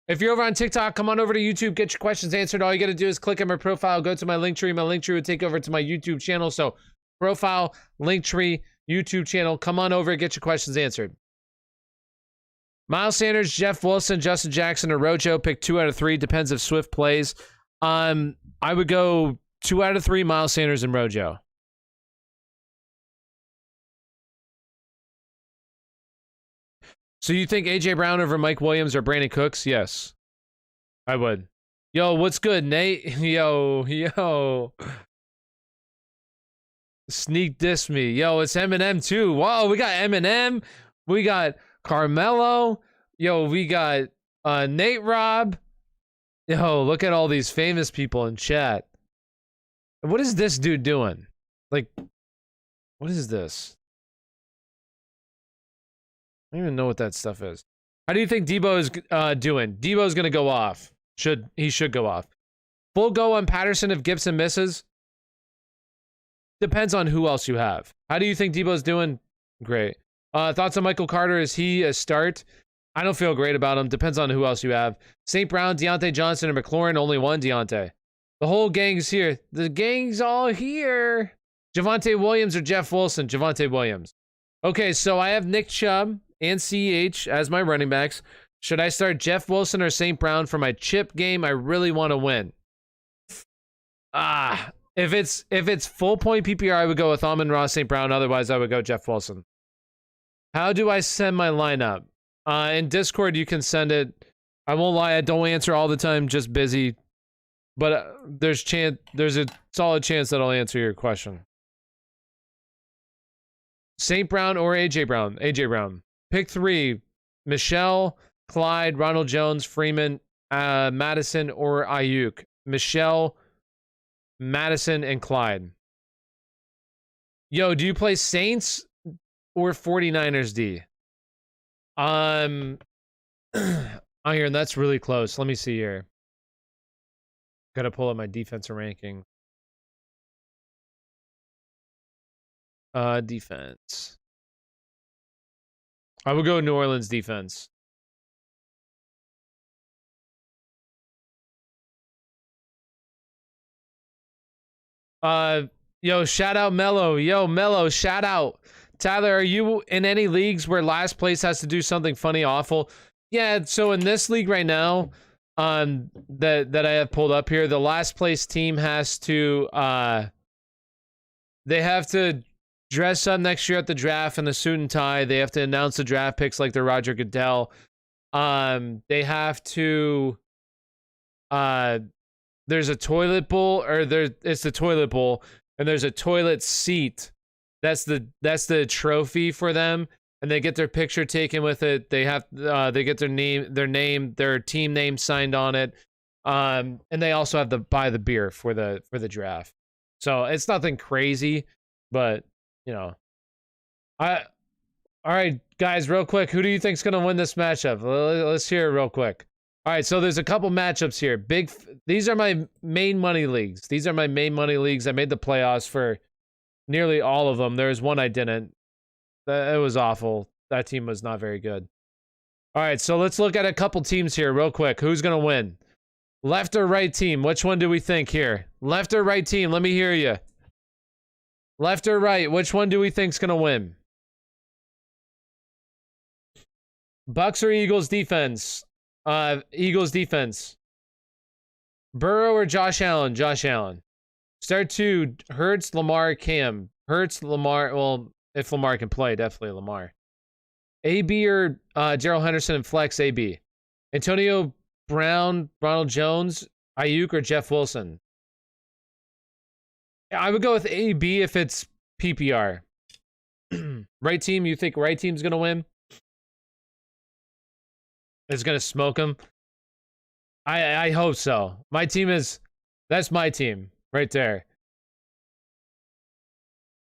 If you're over on TikTok, come on over to YouTube, get your questions answered. All you got to do is click on my profile, go to my link tree. My link tree would take over to my YouTube channel. So, profile, link tree, YouTube channel. Come on over, get your questions answered. Miles Sanders, Jeff Wilson, Justin Jackson, or Rojo. Pick 2 out of 3. Depends if Swift plays. I would go 2 out of 3, Miles Sanders and Rojo. So you think AJ Brown over Mike Williams or Brandon Cooks? Yes, I would. Yo, what's good, Nate? Yo. Sneak diss me. Yo, it's Eminem too. Whoa, we got Eminem. We got Carmelo. Yo, we got Nate Rob. Yo, look at all these famous people in chat. What is this dude doing? Like, what is this? I don't even know what that stuff is. How do you think Debo is doing? Debo's going to go off. He should go off. Full go on Patterson if Gibson misses? Depends on who else you have. How do you think Debo's doing? Great. Thoughts on Michael Carter? Is he a start? I don't feel great about him. Depends on who else you have. St. Brown, Deontay Johnson, and McLaurin. Only one Deontay. The whole gang's here. The gang's all here. Javonte Williams or Jeff Wilson? Javonte Williams. Okay, so I have Nick Chubb and CEH as my running backs. Should I start Jeff Wilson or St. Brown for my chip game? I really want to win. If it's full point PPR, I would go with Amon-Ra St. Brown. Otherwise, I would go Jeff Wilson. How do I send my lineup? In Discord, you can send it. I won't lie, I don't answer all the time, just busy. But there's a solid chance that I'll answer your question. St. Brown or AJ Brown? AJ Brown. Pick 3. Michelle, Clyde, Ronald Jones, Freeman, Madison, or Aiyuk. Michelle, Madison, and Clyde. Yo, do you play Saints or 49ers D? Iron, that's really close. Let me see here. Gotta pull up my defensive ranking. Defense. I would go New Orleans defense. Yo, shout out Mello. Yo, Mello, shout out. Tyler, are you in any leagues where last place has to do something funny, awful? Yeah, so in this league right now, that I have pulled up here, the last place team has to, they have to dress up next year at the draft in a suit and tie. They have to announce the draft picks like they're Roger Goodell. They have to, there's a toilet bowl, or it's the toilet bowl, and there's a toilet seat. That's the trophy for them, and they get their picture taken with it. They have they get their team name signed on it, and they also have to buy the beer for the draft. So it's nothing crazy, but you know, all right, guys, real quick, who do you think's gonna win this matchup? Let's hear it real quick. All right, so there's a couple matchups here. These are my main money leagues. I made the playoffs for nearly all of them. There's one I didn't. It was awful. That team was not very good. All right, so let's look at a couple teams here real quick. Who's going to win? Left or right team? Which one do we think here? Left or right team? Let me hear you. Left or right? Which one do we think's going to win? Bucks or Eagles defense? Eagles defense. Burrow or Josh Allen? Josh Allen. Start 2, Hurts, Lamar, Cam. Hurts, Lamar. Well, if Lamar can play, definitely Lamar. AB or Gerald Henderson and flex AB. Antonio Brown, Ronald Jones, Aiyuk, or Jeff Wilson. I would go with AB if it's PPR. Right team, you think right team's going to win? It's going to smoke him? I hope so. My team is, that's my team right there.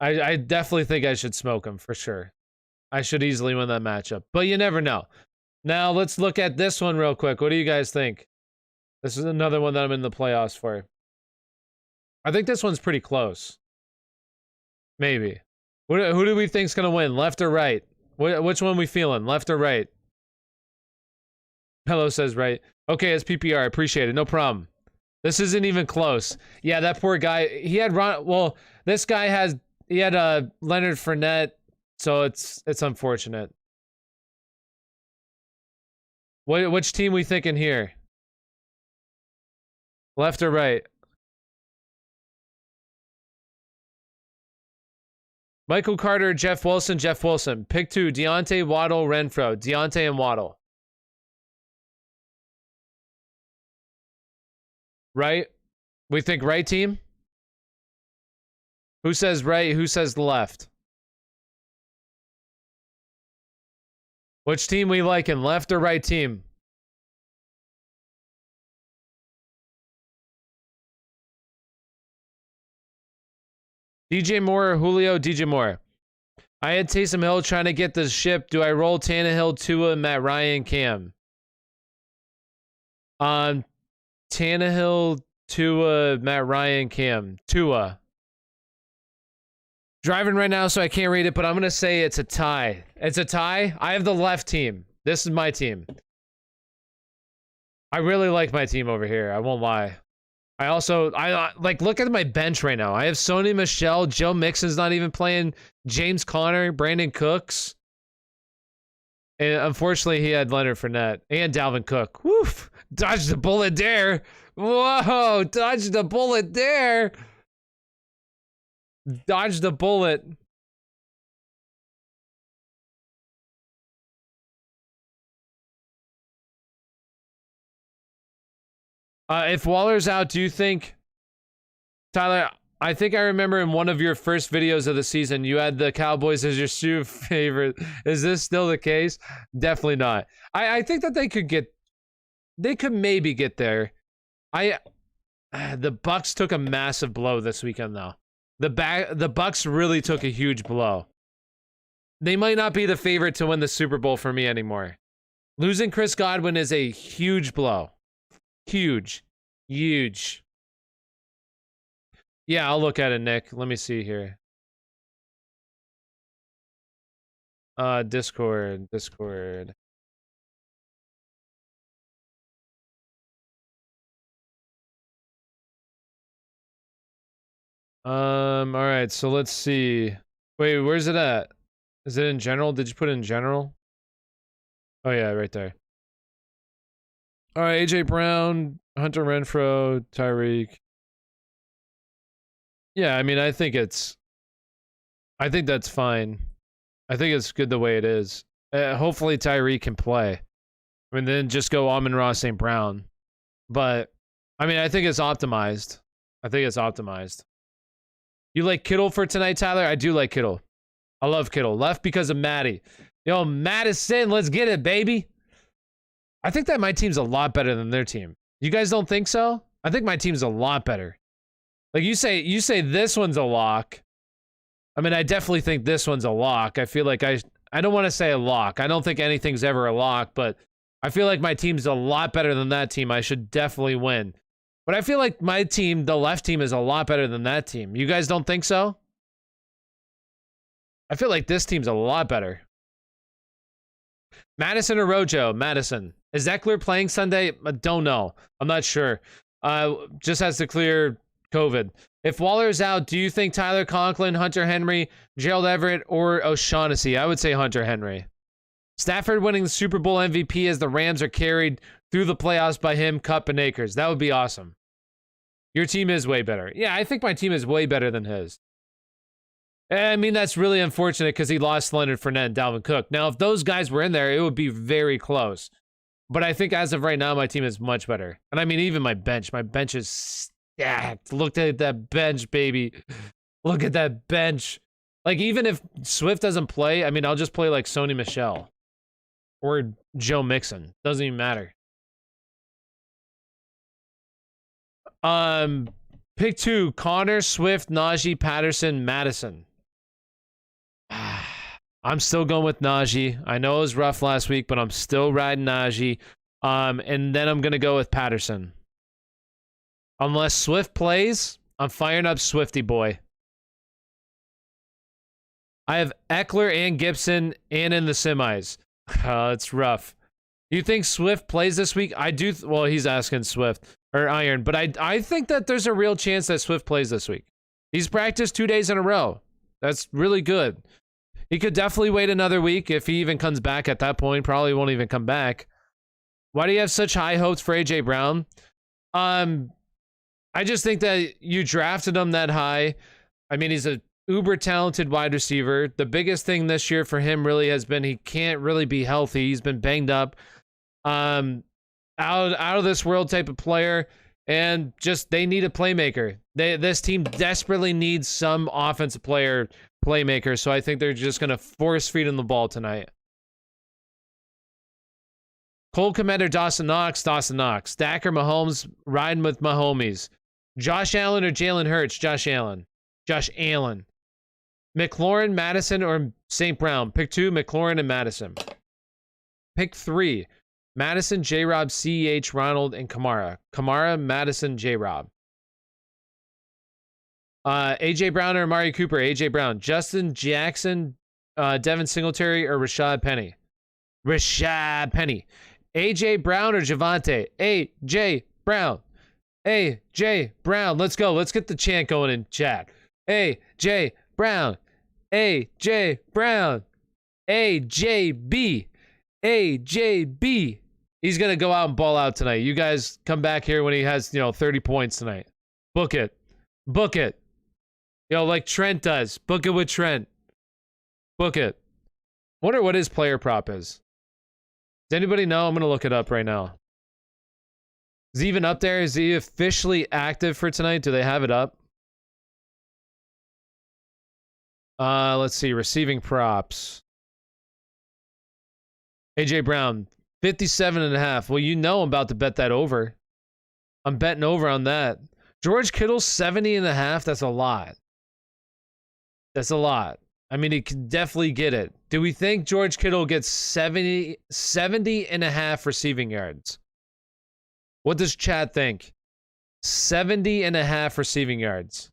I definitely think I should smoke him for sure. I should easily win that matchup, but you never know. Now let's look at this one real quick. What do you guys think? This is another one that I'm in the playoffs for. I think this one's pretty close. Maybe. Who do we think's gonna win? Left or right? Which one we feeling? Left or right? Hello says right. Okay, it's PPR. I appreciate it. No problem. This isn't even close. Yeah, that poor guy. He had Ron. Well, this guy has. He had Leonard Fournette, so it's unfortunate. Which team we thinking here? Left or right? Michael Carter, Jeff Wilson, Jeff Wilson. Pick two: Deontay, Waddle, Renfro. Deontay and Waddle. Right? We think right team? Who says right? Who says left? Which team we liking? Left or right team? DJ Moore or Julio? DJ Moore. I had Taysom Hill trying to get the ship. Do I roll Tannehill, Tua, Matt Ryan, Cam? Tannehill, Tua, Matt Ryan, Cam. Tua. Driving right now, so I can't read it, but I'm going to say it's a tie. It's a tie. I have the left team. This is my team. I really like my team over here. I won't lie. I like, look at my bench right now. I have Sony Michel. Joe Mixon's not even playing. James Conner, Brandon Cooks. And unfortunately, he had Leonard Fournette and Dalvin Cook. Woof. Dodged the bullet there. Whoa. Dodged the bullet there. Dodge the bullet. If Waller's out, do you think, Tyler, I think I remember in one of your first videos of the season, you had the Cowboys as your Sioux favorite. Is this still the case? Definitely not. I think that they could maybe get there. The Bucks took a massive blow this weekend, though. The Bucks really took a huge blow. They might not be the favorite to win the Super Bowl for me anymore. Losing Chris Godwin is a huge blow. Huge. Huge. Yeah, I'll look at it, Nick. Let me see here. Discord. All right, so let's see. Wait, where's it at? Is it in general? Did you put it in general? Oh yeah, right there. All right, AJ Brown, Hunter Renfro, Tyreek. Yeah, I mean, I think that's fine. I think it's good the way it is. Hopefully Tyreek can play. I mean, then just go Amon-Ra St. Brown. But, I mean, I think it's optimized. You like Kittle for tonight, Tyler? I do like Kittle. I love Kittle. Left because of Matty. Yo, Madison, let's get it, baby. I think that my team's a lot better than their team. You guys don't think so? I think my team's a lot better. Like you say this one's a lock. I mean, I definitely think this one's a lock. I feel like I don't want to say a lock. I don't think anything's ever a lock, but I feel like my team's a lot better than that team. I should definitely win. But I feel like my team, the left team, is a lot better than that team. You guys don't think so? I feel like this team's a lot better. Madison or Rojo? Madison. Is Ekeler playing Sunday? I don't know. I'm not sure. Just has to clear COVID. If Waller's out, do you think Tyler Conklin, Hunter Henry, Gerald Everett, or O'Shaughnessy? I would say Hunter Henry. Stafford winning the Super Bowl MVP as the Rams are carried through the playoffs by him, Kupp, and Akers. That would be awesome. Your team is way better. Yeah, I think my team is way better than his. I mean, that's really unfortunate because he lost Leonard Fournette and Dalvin Cook. Now, if those guys were in there, it would be very close. But I think as of right now, my team is much better. And I mean, even my bench is stacked. Look at that bench, baby. Look at that bench. Like, even if Swift doesn't play, I mean, I'll just play like Sony Michel or Joe Mixon. Doesn't even matter. Pick 2, Connor, Swift, Najee, Patterson, Madison. I'm still going with Najee. I know it was rough last week, but I'm still riding Najee. And then I'm going to go with Patterson. Unless Swift plays, I'm firing up Swifty boy. I have Ekeler and Gibson and in the semis. It's rough. Do you think Swift plays this week? I do. Well, he's asking Swift or Iron, but I think that there's a real chance that Swift plays this week. He's practiced 2 days in a row. That's really good. He could definitely wait another week if he even comes back at that point. Probably won't even come back. Why do you have such high hopes for AJ Brown? I just think that you drafted him that high. I mean, he's a uber talented wide receiver. The biggest thing this year for him really has been he can't really be healthy. He's been banged up. Out of this world type of player, and just they need a playmaker. This team desperately needs some offensive playmaker, so I think they're just going to force feed him the ball tonight. Cole Kmet or Dawson Knox? Dawson Knox. Dak or Mahomes? Riding with my homies. Josh Allen or Jalen Hurts? Josh Allen. Josh Allen. McLaurin, Madison, or St. Brown? Pick 2, McLaurin and Madison. Pick 3, Madison, J-Rob, CEH, Ronald, and Kamara. Kamara, Madison, J-Rob. AJ Brown or Amari Cooper? AJ Brown. Justin Jackson, Devin Singletary, or Rashaad Penny? Rashaad Penny. AJ Brown or Javonte? AJ Brown. AJ Brown. Let's go. Let's get the chant going in chat. AJ Brown. AJ Brown. AJB. AJB. He's going to go out and ball out tonight. You guys come back here when he has, 30 points tonight. Book it. Book it. Like Trent does. Book it with Trent. Book it. Wonder what his player prop is. Does anybody know? I'm going to look it up right now. Is he even up there? Is he officially active for tonight? Do they have it up? Let's see. Receiving props. AJ Brown, 57.5. Well, I'm about to bet that over. I'm betting over on that. George Kittle, 70.5. That's a lot. That's a lot. I mean, he can definitely get it. Do we think George Kittle gets 70.5 receiving yards? What does Chad think? 70.5 receiving yards.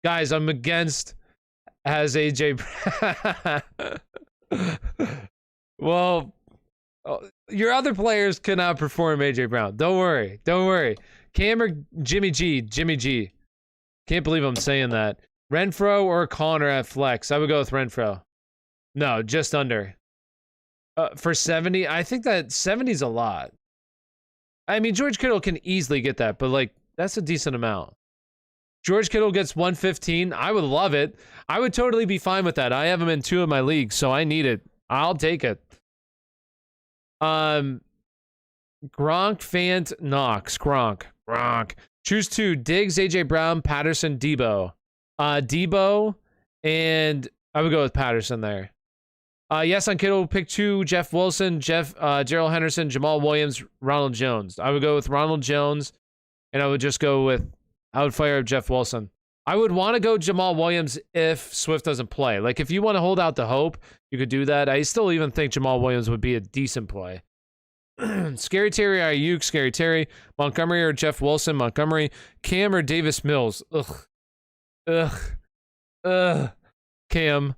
Guys, I'm against has AJ Well, your other players cannot perform AJ Brown. Don't worry. Don't worry. Cam or Jimmy G? Jimmy G. Can't believe I'm saying that. Renfro or Connor at flex? I would go with Renfro. No, just under. For 70, I think that 70 is a lot. I mean, George Kittle can easily get that, but that's a decent amount. George Kittle gets 115. I would love it. I would totally be fine with that. I have him in 2 of my leagues, so I need it. I'll take it. Gronk, Fant, Knox. Gronk. Choose 2. Diggs, AJ Brown, Patterson, Debo. Debo, and I would go with Patterson there. Yes, on Kittle, pick 2. Jeff Wilson, Gerald Henderson, Jamal Williams, Ronald Jones. I would go with Ronald Jones, and I would fire up Jeff Wilson. I would want to go Jamal Williams if Swift doesn't play. If you want to hold out the hope, you could do that. I still even think Jamal Williams would be a decent play. Scary Terry, Aiyuk, Scary Terry. Montgomery or Jeff Wilson, Montgomery. Cam or Davis Mills. Ugh. Cam.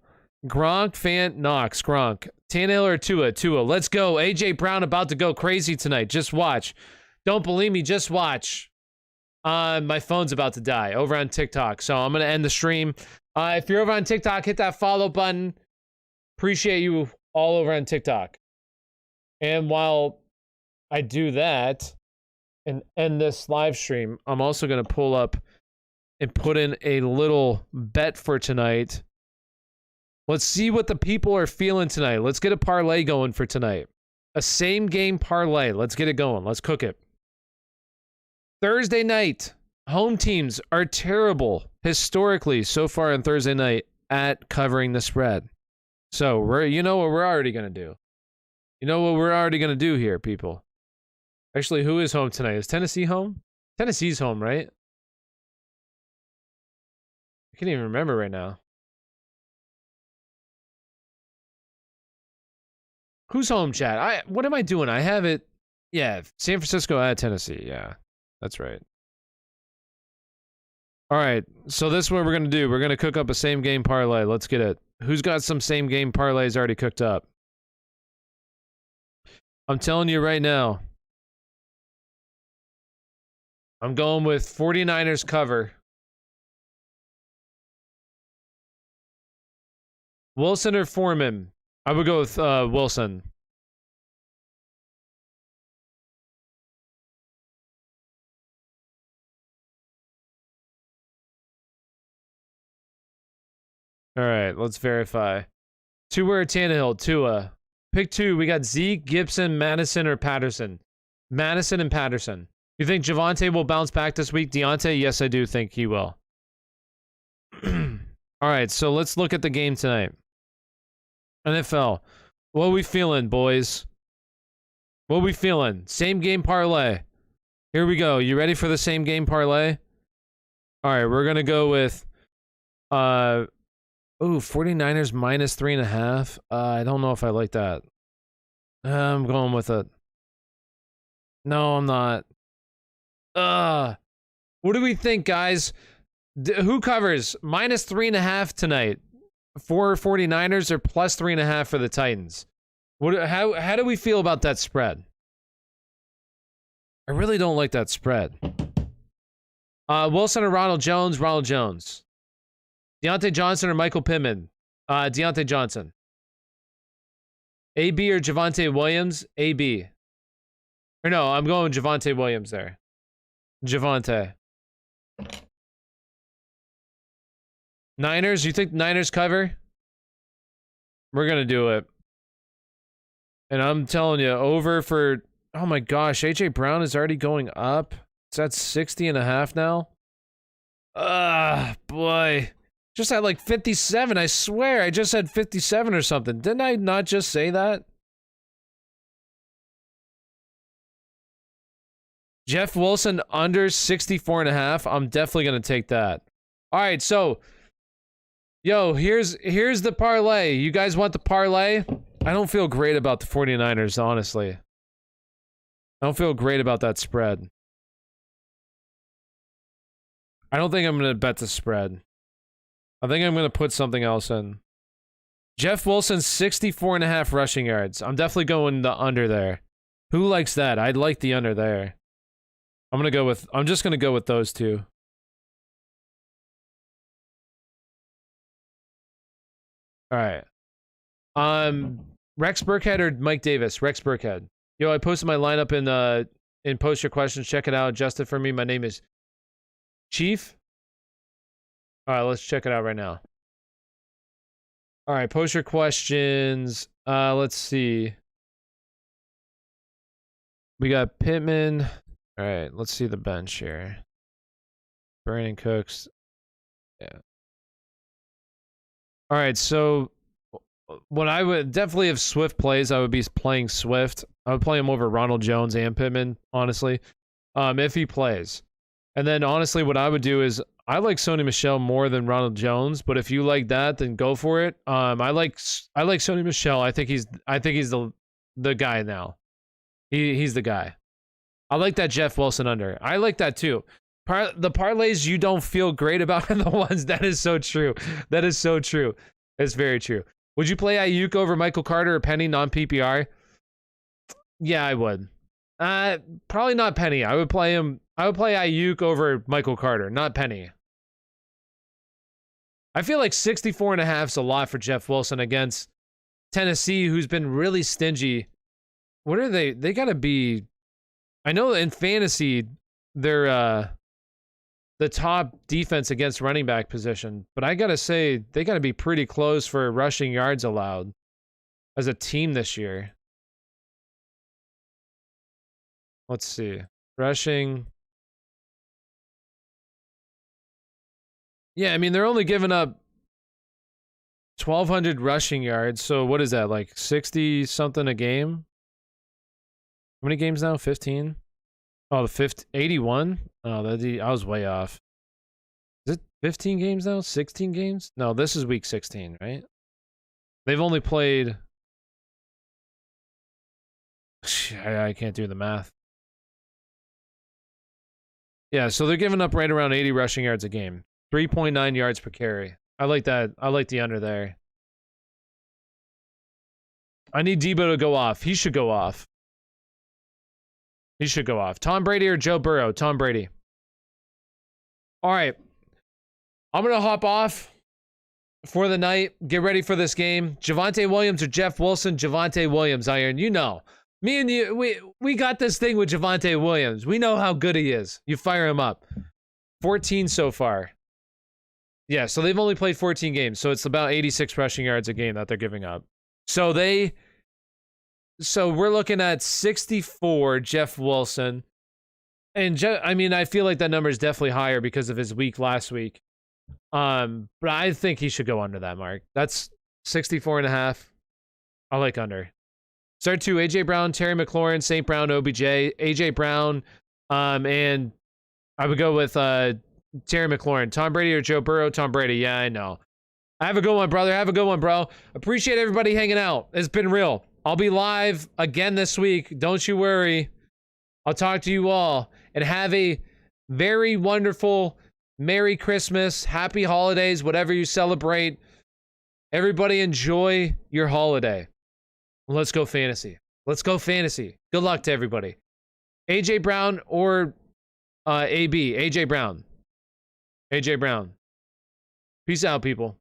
Gronk, Fant, Knox. Gronk. Tannehill or Tua. Let's go. AJ Brown about to go crazy tonight. Just watch. Don't believe me, just watch. My phone's about to die over on TikTok, so I'm going to end the stream. If you're over on TikTok, hit that follow button. Appreciate you all over on TikTok. And while I do that and end this live stream, I'm also going to pull up and put in a little bet for tonight. Let's see what the people are feeling tonight. Let's get a parlay going for tonight. A same game parlay. Let's get it going. Let's cook it. Thursday night, home teams are terrible historically so far on Thursday night at covering the spread. So you know what we're already going to do. You know what we're already going to do here, people. Actually, who is home tonight? Is Tennessee home? Tennessee's home, right? I can't even remember right now. Who's home, chat? What am I doing? I have it. Yeah, San Francisco at Tennessee. Yeah, that's right. All right, so this is what we're gonna do. We're gonna cook up a same game parlay. Let's get it. Who's got some same game parlays already cooked up? I'm telling you right now. I'm going with 49ers cover. Wilson or Foreman? I would go with Wilson. All right, let's verify. Tua or Tannehill? Tua. Pick two. We got Zeke, Gibson, Madison, or Patterson. Madison and Patterson. You think Javonte will bounce back this week? Deontay? Yes, I do think he will. All right, so let's look at the game tonight. NFL. What are we feeling, boys? What are we feeling? Same game parlay. Here we go. You ready for the same game parlay? All right, we're going to go with... Ooh, 49ers minus 3.5. I don't know if I like that. I'm going with it. No, I'm not. What do we think, guys? Who covers minus 3.5 tonight for 49ers or plus 3.5 for the Titans? How do we feel about that spread? I really don't like that spread. Wilson or Ronald Jones? Ronald Jones. Deontay Johnson or Michael Pittman? Deontay Johnson. AB or Javonte Williams? AB. Or no, I'm going with Javonte Williams there. Javonte. Niners? You think Niners cover? We're going to do it. And I'm telling you, over for... Oh my gosh, A.J. Brown is already going up. It's at 60.5 now. Boy. Just had like 57, I swear. I just had 57 or something. Didn't I not just say that? Jeff Wilson under 64.5. I'm definitely going to take that. All right, so... Yo, here's the parlay. You guys want the parlay? I don't feel great about the 49ers, honestly. I don't feel great about that spread. I don't think I'm going to bet the spread. I think I'm going to put something else in. Jeff Wilson, 64.5 rushing yards. I'm definitely going the under there. Who likes that? I'd like the under there. I'm just going to go with those two. All right. Rex Burkhead or Mike Davis? Rex Burkhead. Yo, I posted my lineup in post your questions. Check it out. Adjust it for me. My name is Chief. All right, let's check it out right now. All right, post your questions. Let's see. We got Pittman. All right, let's see the bench here. Brandon Cooks. Yeah. All right, so what I would definitely, if Swift plays, I would be playing Swift. I would play him over Ronald Jones and Pittman, honestly, if he plays. And then, honestly, what I would do is I like Sony Michel more than Ronald Jones, but if you like that, then go for it. I like Sony Michel. I think he's the guy now. He's the guy. I like that Jeff Wilson under. I like that too. The parlays you don't feel great about are the ones. That is so true. That is so true. It's very true. Would you play Aiyuk over Michael Carter or Penny non-PPR? Yeah, I would. Probably not Penny. I would play Aiyuk over Michael Carter, not Penny. I feel like 64.5 is a lot for Jeff Wilson against Tennessee, who's been really stingy. What are they? They gotta be... I know in fantasy, they're the top defense against running back position, but I gotta say, they gotta be pretty close for rushing yards allowed as a team this year. Let's see. Rushing. Yeah, I mean, they're only giving up 1,200 rushing yards, so what is that, like 60-something a game? How many games now? 15? Oh, the 81? Oh, I was way off. Is it 15 games now? 16 games? No, this is week 16, right? They've only played... I can't do the math. Yeah, so they're giving up right around 80 rushing yards a game. 3.9 yards per carry. I like that. I like the under there. I need Debo to go off. He should go off. He should go off. Tom Brady or Joe Burrow? Tom Brady. All right. I'm going to hop off for the night. Get ready for this game. Javonte Williams or Jeff Wilson? Javonte Williams, Iron. You know. Me and you, we got this thing with Javonte Williams. We know how good he is. You fire him up. 14 so far. Yeah, so they've only played 14 games. So it's about 86 rushing yards a game that they're giving up. So we're looking at 64, Jeff Wilson. And I mean, I feel like that number is definitely higher because of his week last week. But I think he should go under that mark. That's 64.5. I like under. Start 2, AJ Brown, Terry McLaurin, St. Brown, OBJ, AJ Brown, and I would go with Terry McLaurin. Tom Brady or Joe Burrow? Tom Brady. Yeah, I know. Have a good one, brother. Have a good one, bro. Appreciate everybody hanging out. It's been real. I'll be live again this week. Don't you worry. I'll talk to you all. And have a very wonderful Merry Christmas, Happy Holidays, whatever you celebrate. Everybody enjoy your holiday. Let's go fantasy. Let's go fantasy. Good luck to everybody. AJ Brown or AB? AJ Brown. AJ Brown. Peace out, people.